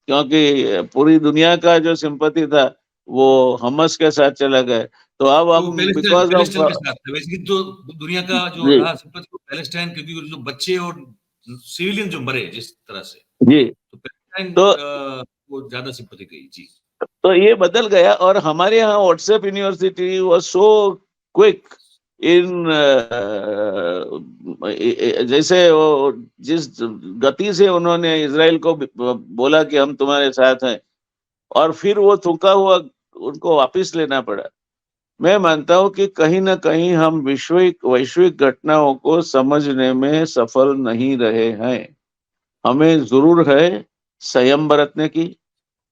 क्योंकि पूरी दुनिया का जो सिंपैथी था वो हमास के साथ चला गया। तो अब तो हम पैलेस्टाइन बिकॉज ऑफ पैलेस्टाइन के साथ था वैसे तो दुनिया का जो जी रहा सिंपैथी वो पैलेस्टाइन, क्योंकि जो बच्चे और सिविलियन जो मरे जिस तरह से, जी तो पैलेस्टाइन तो को ज्यादा सिंपैथी गई जी। ये बदल गया। और हमारे यहाँ WhatsApp university was so quick in जैसे वो जिस गति से उन्होंने इजराइल को बोला कि हम तुम्हारे साथ हैं, और फिर वो थूका हुआ उनको वापस लेना पड़ा। मैं मानता हूं कि कहीं ना कहीं हम वैश्विक घटनाओं को समझने में सफल नहीं रहे हैं। हमें जरूर है संयम बरतने की,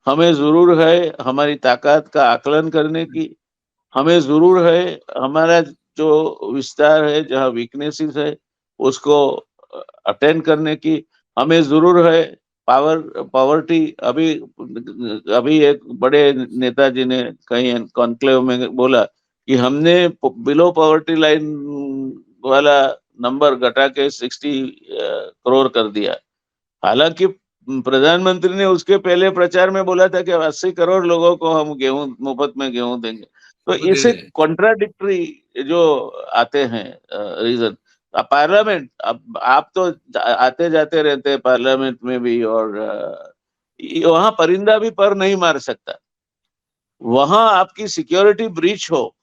हमें जरूर है हमारी ताकत का आकलन करने की, हमें जरूर है हमारा जो विस्तार है, जहाँ वीकनेसेस है, उसको अटेंड करने की, हमें जरूर है पावर्टी। अभी अभी एक बड़े नेताजी ने कहीं कॉन्क्लेव में बोला कि हमने बिलो पॉवर्टी लाइन वाला नंबर घटा के 60 करोड़ कर दिया। हालांकि प्रधानमंत्री ने उसके पहले प्रचार में बोला था कि 80 करोड़ लोगों को हम गेहूं मुफ्त में गेहूं देंगे। तो वो दे इसे रहे हैं। कॉन्ट्राडिक्टरी जो आते हैं रीजन। पार्लियामेंट, अब आप तो आते जाते रहते हैं पार्लियामेंट में भी, और वहां परिंदा भी पर नहीं मार सकता। वहां आपकी सिक्योरिटी ब्रीच हो,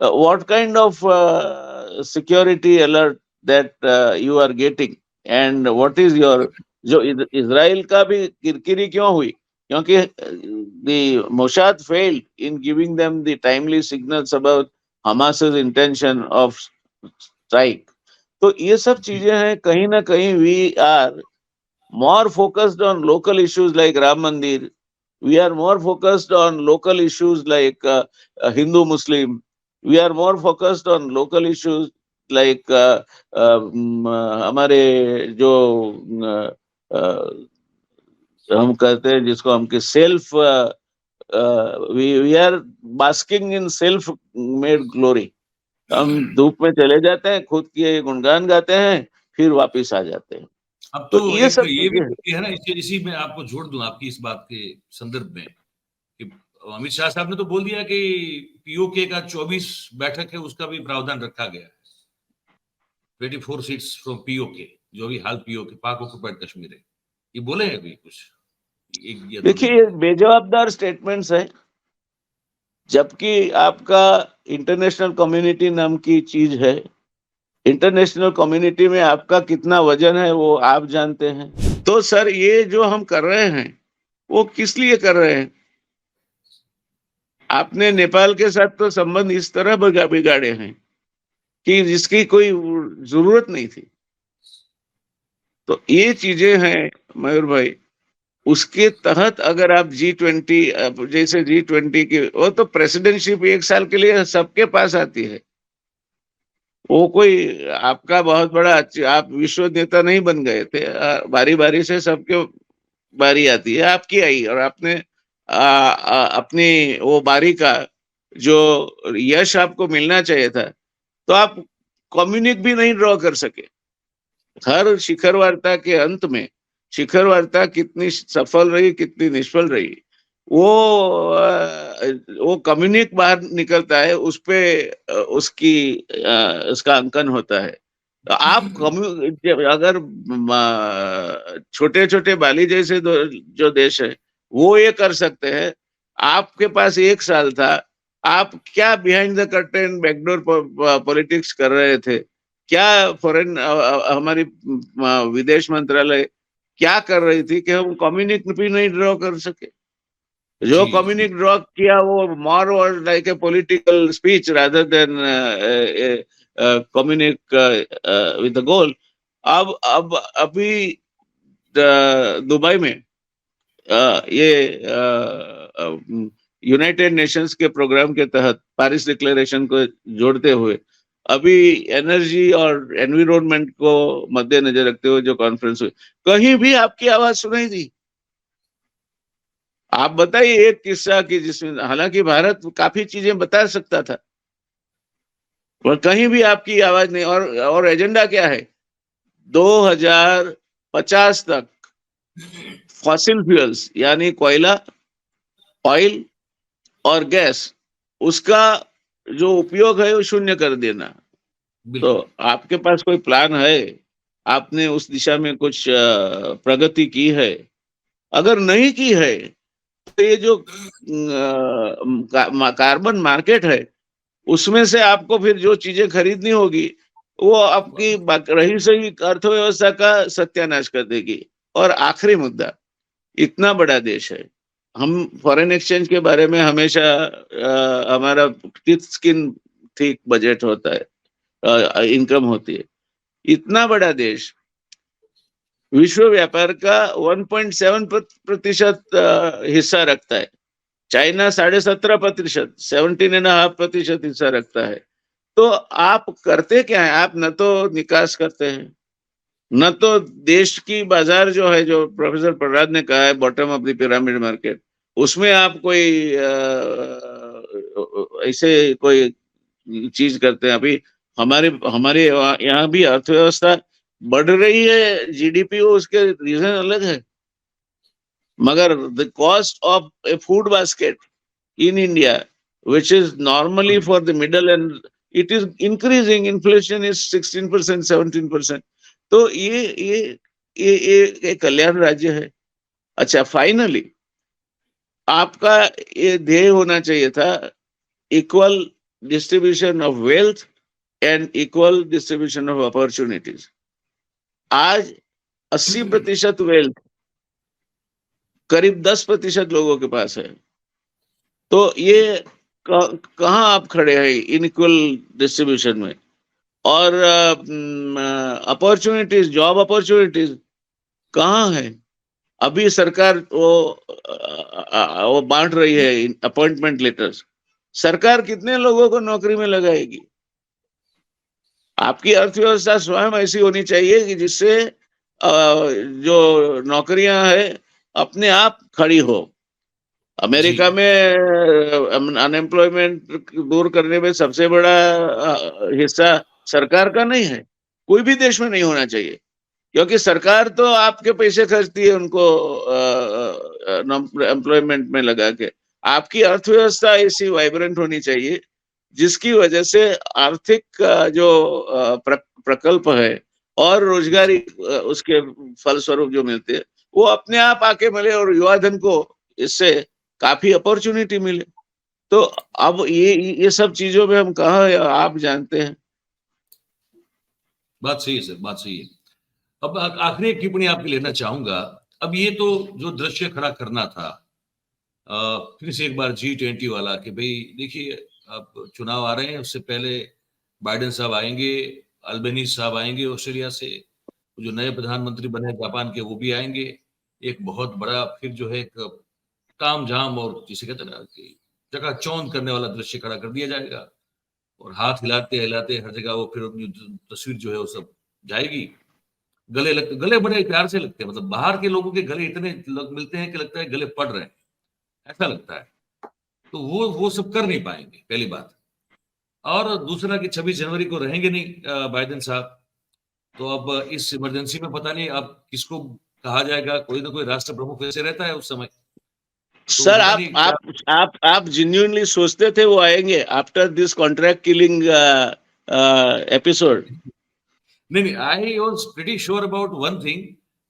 what kind of security alert that you are getting, and what is your, जो इजराइल का भी किरकिरी क्यों हुई, क्योंकि the Mossad failed in giving them the timely signals about Hamas's intention of strike। तो ये सब चीजें हैं, कहीं ना कहीं we are more focused on local issues like Ram Mandir, we are more focused on local issues like Hindu Muslim, we are more focused on local issues like हमारे जो हम कहते हैं जिसको हम कि self, we are basking in self made glory. हम धूप में चले जाते हैं, खुद के गुणगान गाते हैं, फिर वापिस आ जाते हैं। अब तो तो ये एक सब ये चीजें भी है ना, इसी में आपको जोड़ दूं आपकी इस बात के संदर्भ में कि अमित शाह साहब ने तो बोल दिया कि पीओके का 24 बैठक है उसका भी प्रावधान रखा गया है। 24 सीट्स फ्रॉम पीओके, जो भी हाल पीओके पाक ऑक्युपाइड कश्मीर है, ये बोले हैं अभी कुछ एक या 2 दिन देखिए, बेजवाबदार स्टेटमेंट्स है। जबकि आपका इंटरनेशनल कम्युनिटी नाम की चीज है, इंटरनेशनल कम्युनिटी में आपका कितना वजन है वो आप जानते हैं। तो सर, ये जो हम कर रहे हैं वो किस लिए कर रहे हैं? आपने नेपाल के साथ तो संबंध इस तरह बिगाड़े हैं कि जिसकी कोई जरूरत नहीं थी। तो ये चीजें हैं मयूर भाई। उसके तहत अगर आप G20, जैसे G20 की, वो तो प्रेसिडेंटशिप 1 साल के लिए सबके पास आती है। वो कोई आपका बहुत बड़ा आप विश्व नेता नहीं बन गए थे, बारी बारी से सबके बारी आती है, आपकी आई, और आपने अपनी वो बारी का जो यश आपको मिलना चाहिए था, तो आप कम्युनिक भी नहीं ड्रॉ कर सके। हर शिखर वार्ता के अंत में शिखर वार्ता कितनी सफल रही कितनी निष्फल रही, वो कम्युनिक बाहर निकलता है, उस पे उसका अंकन होता है। तो आप अगर छोटे छोटे बाली जैसे जो देश है वो ये कर सकते हैं, आपके पास 1 साल था, आप क्या behind the curtain backdoor politics कर रहे थे? क्या फॉरेन हमारी विदेश मंत्रालय क्या कर रही थी कि हम कम्युनिक भी नहीं ड्रॉ कर सके? जो जी कम्युनिक ड्रॉ किया वो more was like a political speech rather than communique with the goal. अब अभी दुबई में ये यूनाइटेड नेशंस के प्रोग्राम के तहत पेरिस डिक्लेरेशन को जोड़ते हुए अभी एनर्जी और एनवायरनमेंट को मद्देनजर रखते हुए जो कॉन्फ्रेंस हुई, कहीं भी आपकी आवाज सुनाई दी? आप बताइए एक किस्सा कि जिसमें, हालांकि भारत काफी चीजें बता सकता था, पर कहीं भी आपकी आवाज नहीं। और एजेंडा क्या है? 2050 तक फॉसिल फ्यूल्स यानी कोयला, ऑयल और गैस, उसका जो उपयोग है वो शून्य कर देना। तो बिल्कुल आपके पास कोई प्लान है? आपने उस दिशा में कुछ प्रगति की है? अगर नहीं की है तो ये जो कार्बन मार्केट है उसमें से आपको फिर जो चीजें खरीदनी होगी वो आपकी रही सही अर्थव्यवस्था का सत्यानाश कर देगी। और आखिरी मुद्दा, इतना बड़ा देश है, हम फॉरेन एक्सचेंज के बारे में हमेशा हमारा थिक स्किन थिक बजट होता है, इनकम होती है। इतना बड़ा देश विश्व व्यापार का 1.7% हिस्सा रखता है। चाइना 17.5%, 17.5% हिस्सा रखता है। तो आप करते क्या है? आप न तो निकास करते हैं, न तो देश की बाजार जो है, जो प्रोफेसर प्रहलाद ने कहा है bottom of the pyramid market, उसमें आप कोई ऐसे कोई चीज करते हैं। अभी हमारे हमारे यहाँ भी अर्थव्यवस्था बढ़ रही है, जीडीपी उसके रीजन अलग है, मगर the cost of A food basket in India, which is normally for the middle, and it is increasing. Inflation is 16%, 17%. तो ये कल्याण राज्य है। अच्छा, फाइनली आपका ये ध्येय होना चाहिए था, equal distribution of wealth and equal distribution of opportunities. आज 80% वेल्थ करीब 10% लोगों के पास है। तो ये कहाँ आप खड़े हैं इनइक्वल डिस्ट्रीब्यूशन में? और अपॉर्चुनिटीज, जॉब अपॉर्चुनिटीज कहाँ है? अभी सरकार वो बांट रही है अपॉइंटमेंट लेटर्स। सरकार कितने लोगों को नौकरी में लगाएगी? आपकी अर्थव्यवस्था स्वयं ऐसी होनी चाहिए कि जिससे जो नौकरियां है अपने आप खड़ी हो। जी अमेरिका में अनएम्प्लॉयमेंट दूर करने में सबसे बड़ा हिस्सा सरकार का नहीं है। कोई भी देश में नहीं होना चाहिए, क्योंकि सरकार तो आपके पैसे खर्चती है उनको एम्प्लॉयमेंट में लगा के। आपकी अर्थव्यवस्था ऐसी वाइब्रेंट होनी चाहिए जिसकी वजह से आर्थिक जो प्रकल्प है और रोजगारी उसके फलस्वरूप जो मिलते हैं वो अपने आप आके मिले और युवा धन को इससे काफी अपॉर्चुनिटी मिले। तो अब ये सब चीजों में हम कहाँ हैं, आप जानते हैं। बात सही है सर, बात सही है। अब आखिरी एक टिप्पणी आपकी लेना चाहूंगा। अब ये तो जो दृश्य खड़ा करना था, फिर से एक बार G20 वाला कि भाई देखिए अब चुनाव आ रहे हैं, उससे पहले बाइडेन साहब आएंगे, अल्बेनीज साहब आएंगे ऑस्ट्रेलिया से, जो नए प्रधानमंत्री बने जापान के वो भी आएंगे। एक बहुत बड़ा फिर जो है एक ताम झाम और जिसे कहते हैं ना कि चकाचौंध करने वाला दृश्य खड़ा कर दिया जाएगा, और हाथ हिलाते हिलाते हर जगह वो फिर अपनी तस्वीर जो है वो सब जाएगी। गले बड़े प्यार से लगते हैं, मतलब बाहर के लोगों के गले इतने मिलते हैं कि लगता है गले पड़ रहे हैं, ऐसा लगता है। तो वो सब कर नहीं पाएंगे, पहली बात। और दूसरा कि 26 जनवरी को रहेंगे नहीं बाइडेन साहब, तो अब इस इमरजेंसी में पता नहीं अब किसको कहा जाएगा। कोई ना कोई राष्ट्र प्रमुख ऐसे रहता है उस समय, तो सर, पता आप नहीं क्या। आप आप आप जेन्युइनली सोचते थे वो आएंगे after this contract killing episode? नहीं नहीं, I was pretty sure about one thing.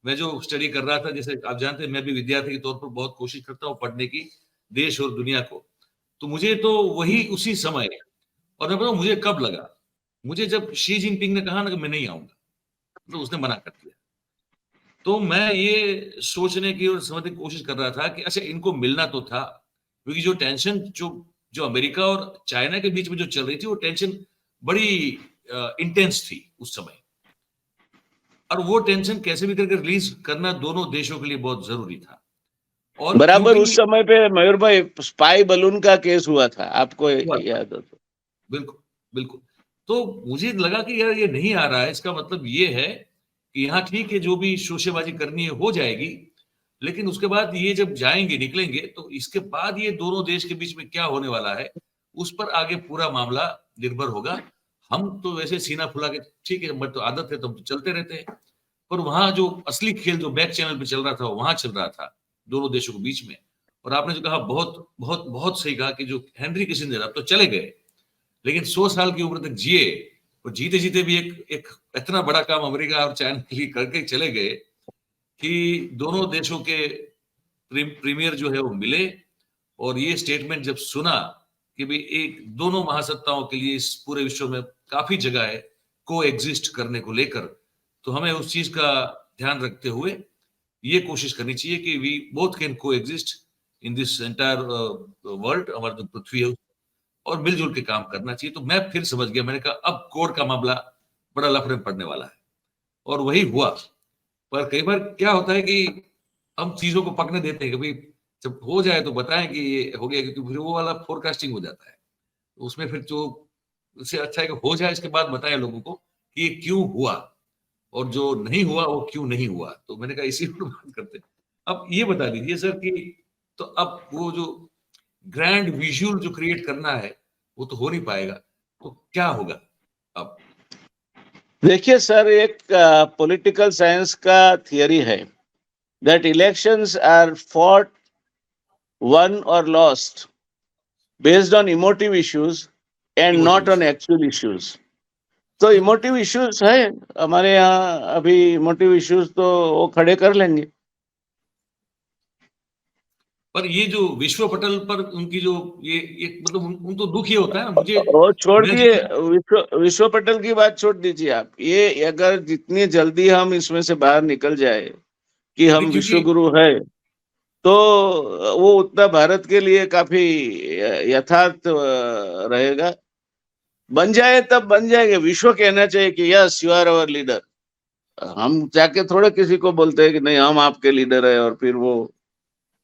मैं जो स्टडी कर रहा था, जैसे आप जानते हैं मैं भी विद्यार्थी के तौर पर बहुत कोशिश करता हूँ पढ़ने की देश और दुनिया को। तो मुझे तो वही उसी समय, और मैं बताऊं मुझे कब लगा, मुझे जब शी जिनपिंग ने कहा ना कि मैं नहीं आऊंगा, तो उसने मना कर दिया, तो मैं ये सोचने की और समझने की कोशिश कर रहा था कि अच्छा इनको मिलना तो था, क्योंकि जो टेंशन जो जो अमेरिका और चाइना के बीच में जो चल रही थी वो टेंशन बड़ी इंटेंस थी उस समय, और वो टेंशन कैसे भी करके रिलीज करना दोनों देशों के लिए बहुत जरूरी था। और बराबर क्योंकि उस समय पे मयूर भाई स्पाई बलून का केस हुआ था, आपको हुआ था, याद हो तो। बिल्कुल बिल्कुल। तो मुझे लगा कि यार ये नहीं आ रहा है, इसका मतलब ये है कि यहाँ ठीक है जो भी शोशेबाजी करनी है हो जाएगी, लेकिन उसके बाद ये जब जाएंगे निकलेंगे तो इसके बाद ये दोनों देश के बीच में क्या होने वाला है उस पर आगे पूरा मामला निर्भर होगा। हम तो वैसे सीना फुला के ठीक है, तो आदत है तो हम तो चलते रहते हैं, पर वहां जो असली खेल जो बैक चैनल पे चल रहा था वहां चल रहा था दोनों देशों के बीच में। और आपने जो कहा बहुत बहुत बहुत सही कहा कि जो हेनरी किसिंजर अब तो चले गए, लेकिन 100 साल की उम्र तक जिए और जीते जीते भी एक इतना बड़ा काम अमेरिका और चाइना के लिए करके चले गए कि दोनों देशों के प्रीमियर जो है वो मिले और ये स्टेटमेंट जब सुना कि भाई एक दोनों महासत्ताओं के लिए इस पूरे विश्व में काफी जगह है को एग्जिस्ट करने को लेकर, तो हमें उस चीज का ध्यान रखते हुए ये कोशिश करनी चाहिए कि वी बोथ कैन को exist in this entire world, हमारा जो पृथ्वी है, और मिलजुल के काम करना चाहिए। तो मैं फिर समझ गया, मैंने कहा अब कोड का मामला बड़ा लफड़े में पड़ने वाला है, और वही हुआ। पर कई बार क्या होता है कि हम चीजों को पकने देते हैं कि भाई जब हो जाए तो बताएं कि ये हो गया, क्योंकि फिर वो वाला फोरकास्टिंग हो जाता है। उसमें फिर जो उससे अच्छा है कि हो जाए, इसके बाद बताएं लोगों को कि ये क्यों हुआ और जो नहीं हुआ वो क्यों नहीं हुआ। तो मैंने कहा इसी पर बात करते हैं। अब ये बता दीजिए सर कि तो अब वो जो ग्रैंड विजुअल जो क्रिएट करना है वो तो हो नहीं पाएगा, तो क्या होगा अब? देखिए सर, एक पॉलिटिकल साइंस का थियरी है that elections are fought, won or lost based on emotive issues and not on actual issues. तो इमोटिव इश्यूज है हमारे यहाँ अभी, इमोटिव इश्यूज तो वो खड़े कर लेंगे। पर ये जो विश्व पटल पर उनकी जो ये मतलब उन तो दुख ये होता है ना मुझे। वो छोड़ मैं दिए, विश्व पटल की बात छोड़ दीजिए आप। ये अगर जितनी जल्दी हम इसमें से बाहर निकल जाए कि हम नहीं, विश्व क्योंकि गुरु है, तो वो उतना भारत के लिए काफी यथार्थ रहेगा। बन जाए तब बन जाएंगे, विश्व कहना चाहिए कि yes you are our leader. हम जाके थोड़े किसी को बोलते हैं कि नहीं हम आपके लीडर है, और फिर वो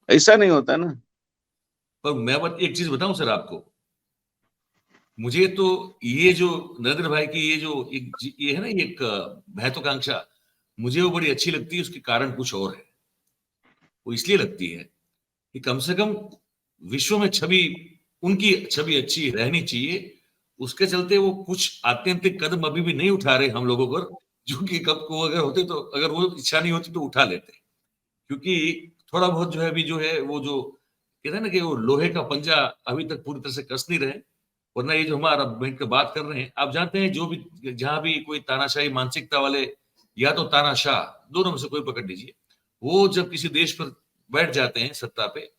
ऐसा नहीं होता ना। पर मैं एक चीज बताऊं सर आपको, मुझे तो ये जो नरेंद्र भाई की ये जो ये है ना, एक महत्वाकांक्षा, मुझे वो बड़ी अच्छी लगती है। उसके कारण कुछ और है। वो इसलिए लगती है कि कम से कम विश्व में छवि, उनकी छवि अच्छी रहनी चाहिए। उसके चलते वो कुछ आत्यंतिक कदम अभी भी नहीं उठा रहे हम लोगों पर, जो कि कब को अगर होते तो, अगर वो इच्छा नहीं होती तो उठा लेते। क्योंकि थोड़ा बहुत जो है अभी जो है वो जो कहते हैं ना कि वो लोहे का पंजा अभी तक पूरी तरह से कस नहीं रहे। वरना ये जो हमारा बैठ कर बात कर रहे हैं, आप जानते हैं जो भी जहां भी कोई तानाशाही मानसिकता वाले या तो तानाशाह, दोनों में से कोई पकड़ लीजिए, वो जब किसी देश पर बैठ जाते हैं सत्ता पे,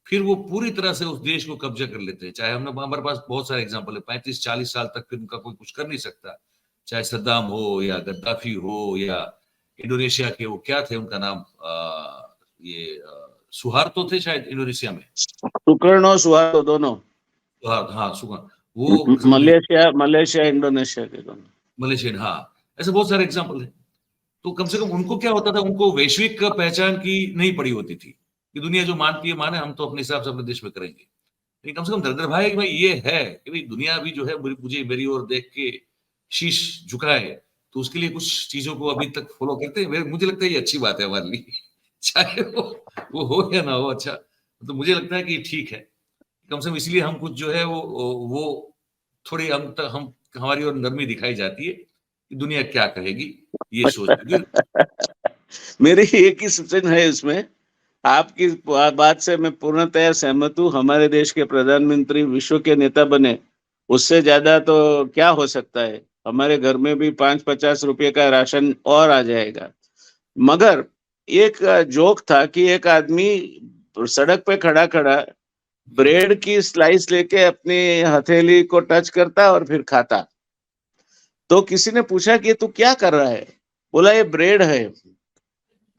फिर वो पूरी तरह से उस देश को कब्जा कर लेते हैं। चाहे हमने हमारे पास बहुत सारे एग्जाम्पल है, 35-40 साल तक फिर उनका कोई कुछ कर नहीं सकता। चाहे सद्दाम हो या गद्दाफी हो या इंडोनेशिया के वो क्या थे उनका नाम, ये सुहार्तो थे शायद इंडोनेशिया में। सुकर्णो सुहार्तो दोनों, हाँ हाँ, सुगा वो समझ, मलेशिया मलेशिया इंडोनेशिया के दोनों। मलेशियन, हाँ। ऐसे बहुत सारे एग्जाम्पल है। तो कम से कम उनको क्या होता था, उनको वैश्विक पहचान की नहीं पड़ी होती थी कि दुनिया जो मानती है माने, हम तो अपने हिसाब से अपने देश में करेंगे। लेकिन कम से कम नरेंद्र भाई ये है कि भाई दुनिया भी जो है मुझे मेरी ओर देख के शीश झुकाए, तो उसके लिए कुछ चीजों को अभी तक फॉलो करते हैं। मुझे लगता है ये अच्छी बात है हमारे लिए। चाहे वो हो या ना हो, अच्छा, तो मुझे लगता है कि ठीक है। कम से कम इसलिए हम कुछ जो है वो थोड़ी हम हमारी ओर नरमी दिखाई जाती है कि दुनिया क्या कहेगी, ये सोच के। मेरी एक ही सूचना है इसमें, आपकी बात से मैं पूर्णतया सहमत हूँ। हमारे देश के प्रधानमंत्री विश्व के नेता बने, उससे ज्यादा तो क्या हो सकता है। हमारे घर में भी 5-50 रुपए का राशन और आ जाएगा। मगर एक जोक था कि एक आदमी सड़क पे खड़ा खड़ा ब्रेड की स्लाइस लेके अपनी हथेली को टच करता और फिर खाता। तो किसी ने पूछा कि तू क्या कर रहा है? बोला ये ब्रेड है,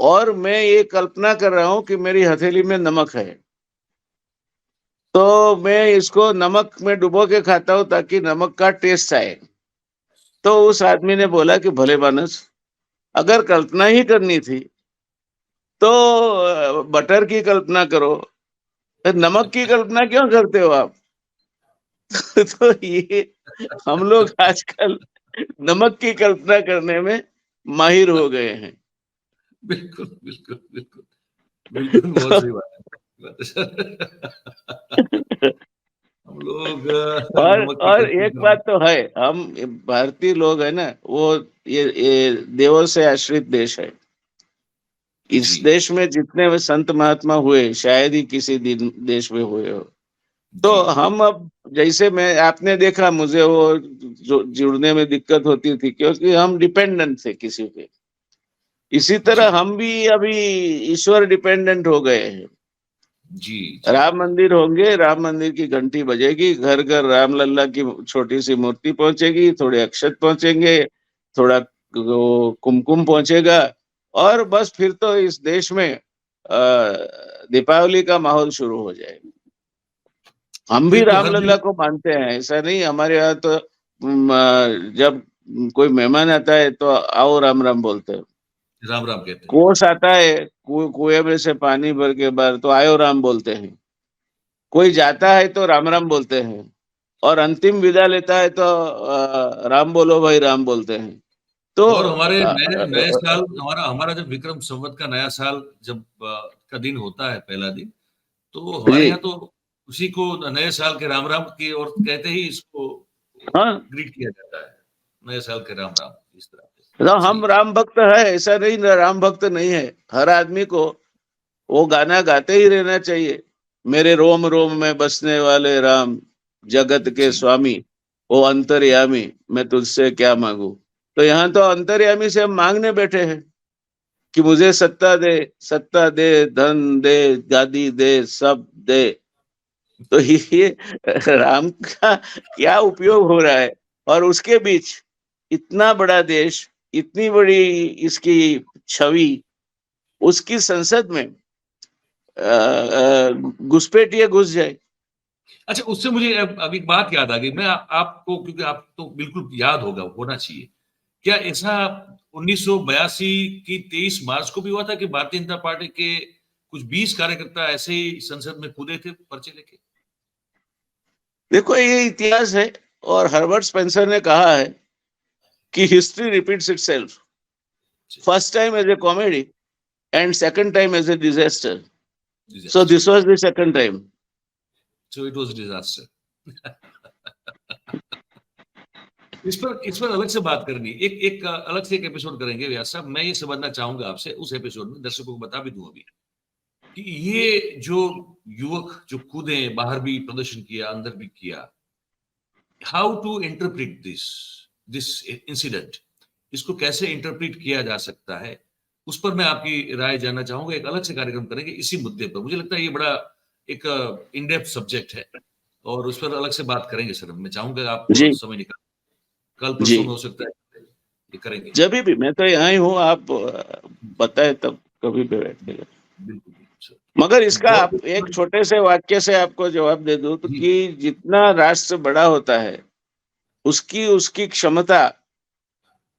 और मैं ये कल्पना कर रहा हूं कि मेरी हथेली में नमक है, तो मैं इसको नमक में डुबो के खाता हूं ताकि नमक का टेस्ट आए। तो उस आदमी ने बोला कि भले मानस, अगर कल्पना ही करनी थी तो बटर की कल्पना करो, नमक की कल्पना क्यों करते हो आप? तो ये हम लोग आजकल नमक की कल्पना करने में माहिर हो गए हैं। बिल्कुल बिल्कुल बिल्कुल बिल्कुल, बहुत सही बात है। हम लोग नमक की और एक कल्पना। बात तो है, हम भारतीय लोग है ना, वो ये देवों से आश्रित देश है। इस जी देश में जितने भी संत महात्मा हुए शायद ही किसी दिन देश में हुए हो। तो जी हम अब जैसे मैं, आपने देखा मुझे वो जो जुड़ने में दिक्कत होती थी क्योंकि हम डिपेंडेंट थे किसी पे, इसी जी तरह हम भी अभी ईश्वर डिपेंडेंट हो गए हैं। जी जी। राम मंदिर होंगे, राम मंदिर की घंटी बजेगी, घर घर राम लल्ला की छोटी सी मूर्ति पहुंचेगी, थोड़े अक्षत पहुंचेंगे, थोड़ा वो कुमकुम पहुंचेगा, और बस फिर तो इस देश में दीपावली का माहौल शुरू हो जाएगा। हम भी बिल्कुल, राम हर लल्ला दिन को मानते हैं, ऐसा नहीं। हमारे यहाँ तो जब कोई मेहमान आता है तो आओ राम राम बोलते हैं। राम राम कहते हैं। कोस आता है, कुएं में से पानी भर के बाहर, तो आयो राम बोलते हैं। कोई जाता है तो राम राम बोलते हैं, और अंतिम विदा लेता है तो राम बोलो भाई राम बोलते हैं। तो और हमारे नए नए साल, हमारा हमारा जब विक्रम संवत का नया साल जब का दिन होता है, पहला दिन, तो हमारे जी यहाँ तो उसी को नए साल के राम राम की और कहते ही इसको हाँ, ग्रीट किया जाता है, नए साल के राम राम, इस तरह तो से। हम जी राम भक्त है, ऐसा नहीं राम भक्त नहीं है। हर आदमी को वो गाना गाते ही रहना चाहिए, मेरे रोम रोम में बसने वाले राम, जगत के जी स्वामी, ओ अंतर्यामी, मैं तुझसे क्या मांगू। तो यहाँ तो अंतर्यामी से हम मांगने बैठे हैं कि मुझे सत्ता दे, सत्ता दे, धन दे, गादी दे, सब दे। तो ये राम का क्या उपयोग हो रहा है? और उसके बीच इतना बड़ा देश, इतनी बड़ी इसकी छवि, उसकी संसद में घुसपैठिए घुस जाए। अच्छा, उससे मुझे अब एक बात याद आ गई। मैं आपको, क्योंकि आप तो बिल्कुल याद होगा, होना चाहिए, क्या ऐसा 1982 की 23 मार्च को भी हुआ था कि भारतीय जनता पार्टी के कुछ 20 कार्यकर्ता ऐसे ही संसद में कूदे थे पर्चे लेके? देखो ये इतिहास है, और हर्बर्ट स्पेंसर ने कहा है कि history repeats itself, first time as a comedy and second time as a disaster. So disaster. This was the second time. So it was disaster. इस पर अलग से बात करनी, एक एक अलग से एक एपिसोड करेंगे व्यास साहब। मैं ये समझना चाहूंगा आपसे उस एपिसोड में, दर्शकों को बता भी दूं अभी, कि ये जो युवक जो कूदे, बाहर भी प्रदर्शन किया, अंदर भी किया, how to interpret this incident, इसको कैसे इंटरप्रिट किया जा सकता है, उस पर मैं आपकी राय जानना चाहूंगा। एक अलग से कार्यक्रम करेंगे इसी मुद्दे पर। मुझे लगता है ये बड़ा एक इन डेप्थ सब्जेक्ट है, और उस पर अलग से बात करेंगे सर। मैं चाहूंगा आप जी समय निकाल, कल जी, परसों में हो सकता है ये करेंगे। जब भी मैं तो यहाँ ही हूँ, आप बताए तब कभी भी बैठेगा। बिल्कुल बिल्कुल सर। मगर इसका बहुत आप एक छोटे से वाक्य से आपको जवाब दे दूं तो, जी कि जितना राष्ट्र बड़ा होता है उसकी उसकी क्षमता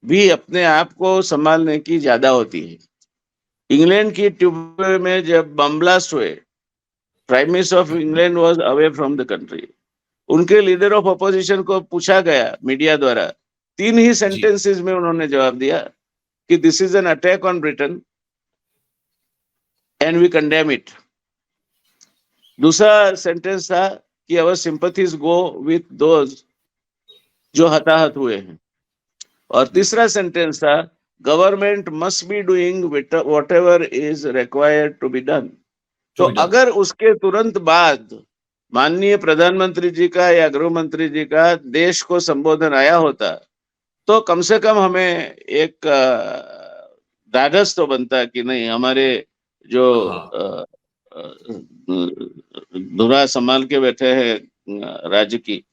भी अपने आप को संभालने की ज्यादा होती है। इंग्लैंड की ट्यूब में जब बम ब्लास्ट हुए, prime minister of England was away from the country. उनके लीडर ऑफ अपोजिशन को पूछा गया मीडिया द्वारा, तीन ही जी सेंटेंसेस में उन्होंने जवाब दिया कि this is an attack on Britain and we condemn it. दूसरा सेंटेंस था कि our sympathies go with those जो हताहत हुए हैं। और तीसरा सेंटेंस था, government must be doing whatever is required to be done. To तो बी डन। अगर उसके तुरंत बाद माननीय प्रधानमंत्री जी का या गृह मंत्री जी का देश को संबोधन आया होता, तो कम से कम हमें एक ढाढ़स तो बनता कि नहीं, हमारे जो हाँ धुरा संभाल के बैठे हैं राज्य की,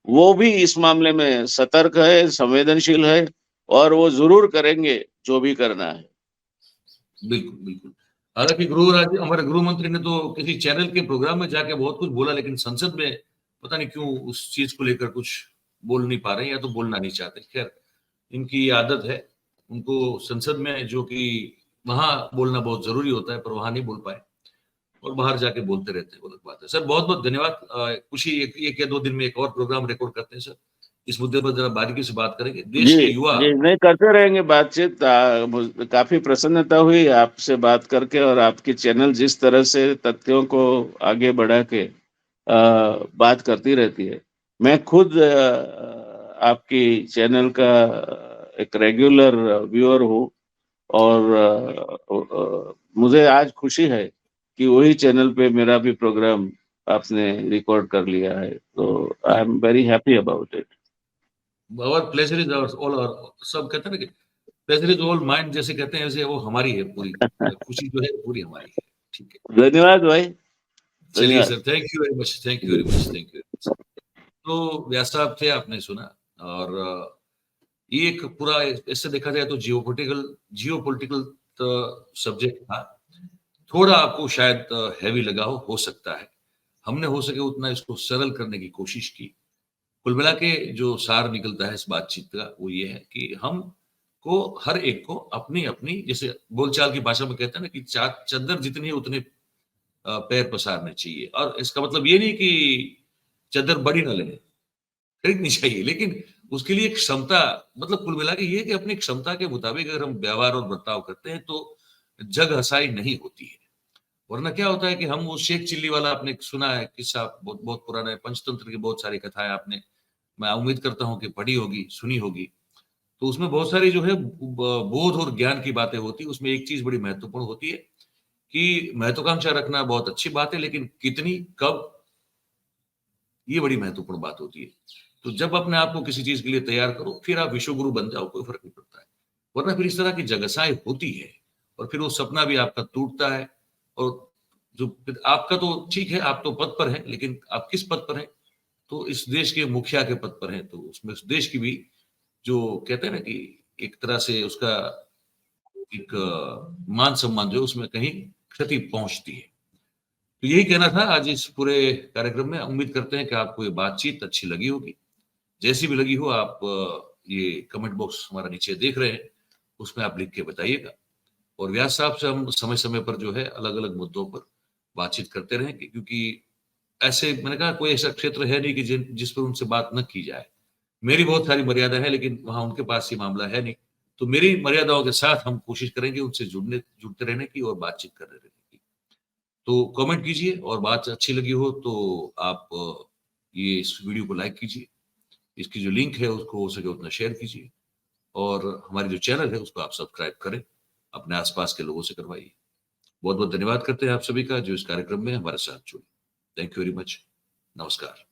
वो भी इस मामले में सतर्क है, संवेदनशील है, और वो जरूर करेंगे जो भी करना है। बिल्कुल बिल्कुल। हालांकि गृह राज्य, हमारे गृह मंत्री ने तो किसी चैनल के प्रोग्राम में जाके बहुत कुछ बोला, लेकिन संसद में पता नहीं क्यों उस चीज को लेकर कुछ बोल नहीं पा रहे हैं, या तो बोलना नहीं चाहते। खैर, इनकी आदत है, उनको संसद में जो कि वहां बोलना बहुत जरूरी होता है, पर वहां नहीं बोल पाए, और बाहर जाके बोलते रहते हैं, वो अलग बात है। सर बहुत बहुत धन्यवाद। कुछ ही एक या दो दिन में एक और प्रोग्राम रिकॉर्ड करते हैं सर, इस मुद्दे पर जरा बारीकी से बात करेंगे। जी देश के युवा। जी, नहीं करते रहेंगे बातचीत। काफी प्रसन्नता हुई आपसे बात करके, और आपकी चैनल जिस तरह से तथ्यों को आगे बढ़ा के बात करती रहती है। मैं खुद आपकी चैनल का एक रेगुलर व्यूअर हूँ, और मुझे आज खुशी है कि वही चैनल पे मेरा भी प्रोग्राम आपने रिकॉर्ड कर लिया है, तो I am very happy about it. और प्लेजर इज ऑल, और सब कहते हैं ना कि प्लेजर इज ऑल माइंड, जैसे कहते हैं ऐसे वो हमारी है पूरी, खुशी जो है पूरी हमारी है। ठीक है, धन्यवाद भाई, चलिए धन्यवाद। Sir, thank you very much, thank you very much, thank you. तो व्यास साहब थे, आपने सुना। और ये एक पूरा, ऐसे देखा जाए तो जियो पॉलिटिकल सब्जेक्ट था। थोड़ा आपको शायद हैवी लगा हो सकता है। हमने हो सके उतना इसको सरल करने की कोशिश की। कुल मिला के जो सार निकलता है इस बातचीत का वो ये है कि हम को, हर एक को अपनी अपनी, जैसे बोलचाल की भाषा में कहते हैं ना कि चद्दर जितनी है उतने पैर पसारने चाहिए। और इसका मतलब ये नहीं कि चद्दर बड़ी ना लेने, खरीदनी चाहिए, लेकिन उसके लिए एक क्षमता, मतलब कुल मिला के ये कि अपनी क्षमता के मुताबिक अगर हम व्यवहार और बर्ताव करते हैं तो जग हसाई नहीं होती है। वरना क्या होता है कि हम वो शेख चिल्ली वाला, आपने सुना है किस्सा, बहुत बहुत पुराना है, पंचतंत्र की बहुत सारी कथाएं आपने, मैं उम्मीद करता हूं कि पढ़ी होगी, सुनी होगी। तो उसमें बहुत सारी जो है बोध और ज्ञान की बातें होती है। उसमें एक चीज बड़ी महत्वपूर्ण होती है कि महत्वाकांक्षा रखना बहुत अच्छी बात है, लेकिन कितनी, कब, ये बड़ी महत्वपूर्ण बात होती है। तो जब अपने आप को किसी चीज के लिए तैयार करो, फिर आप विश्वगुरु बन जाओ, कोई फर्क नहीं पड़ता है। वरना फिर इस तरह की जगसाएं होती है, और फिर वो सपना भी आपका टूटता है। और जो आपका तो ठीक है, आप तो पद पर हैं, लेकिन आप किस पद पर हैं? तो इस देश के मुखिया के पद पर हैं। तो उसमें उस देश की भी, जो कहते हैं ना कि एक तरह से उसका एक मान सम्मान जो है, उसमें कहीं क्षति पहुंचती है। तो यही कहना था आज इस पूरे कार्यक्रम में। उम्मीद करते हैं कि आपको ये बातचीत अच्छी लगी होगी। जैसी भी लगी हो, आप ये कमेंट बॉक्स हमारा नीचे देख रहे हैं, उसमें आप लिख के बताइएगा। और व्यास साहब से हम समय समय पर जो है अलग अलग मुद्दों पर बातचीत करते रहेंगे, क्योंकि ऐसे, मैंने कहा, कोई ऐसा क्षेत्र है नहीं कि जिस पर उनसे बात न की जाए। मेरी बहुत सारी मर्यादा है, लेकिन वहां उनके पास ये मामला है नहीं। तो मेरी मर्यादाओं के साथ हम कोशिश करेंगे उनसे जुड़ते रहने की और बातचीत करते रहने की। तो कमेंट कीजिए, और बात अच्छी लगी हो तो आप ये इस वीडियो को लाइक कीजिए। इसकी जो लिंक है उसको हो सके उतना शेयर कीजिए, और हमारी जो चैनल है उसको आप सब्सक्राइब करें, अपने आसपास के लोगों से करवाइए। बहुत बहुत धन्यवाद करते हैं आप सभी का जो इस कार्यक्रम में हमारे साथ जुड़े। Thank you very much. नमस्कार।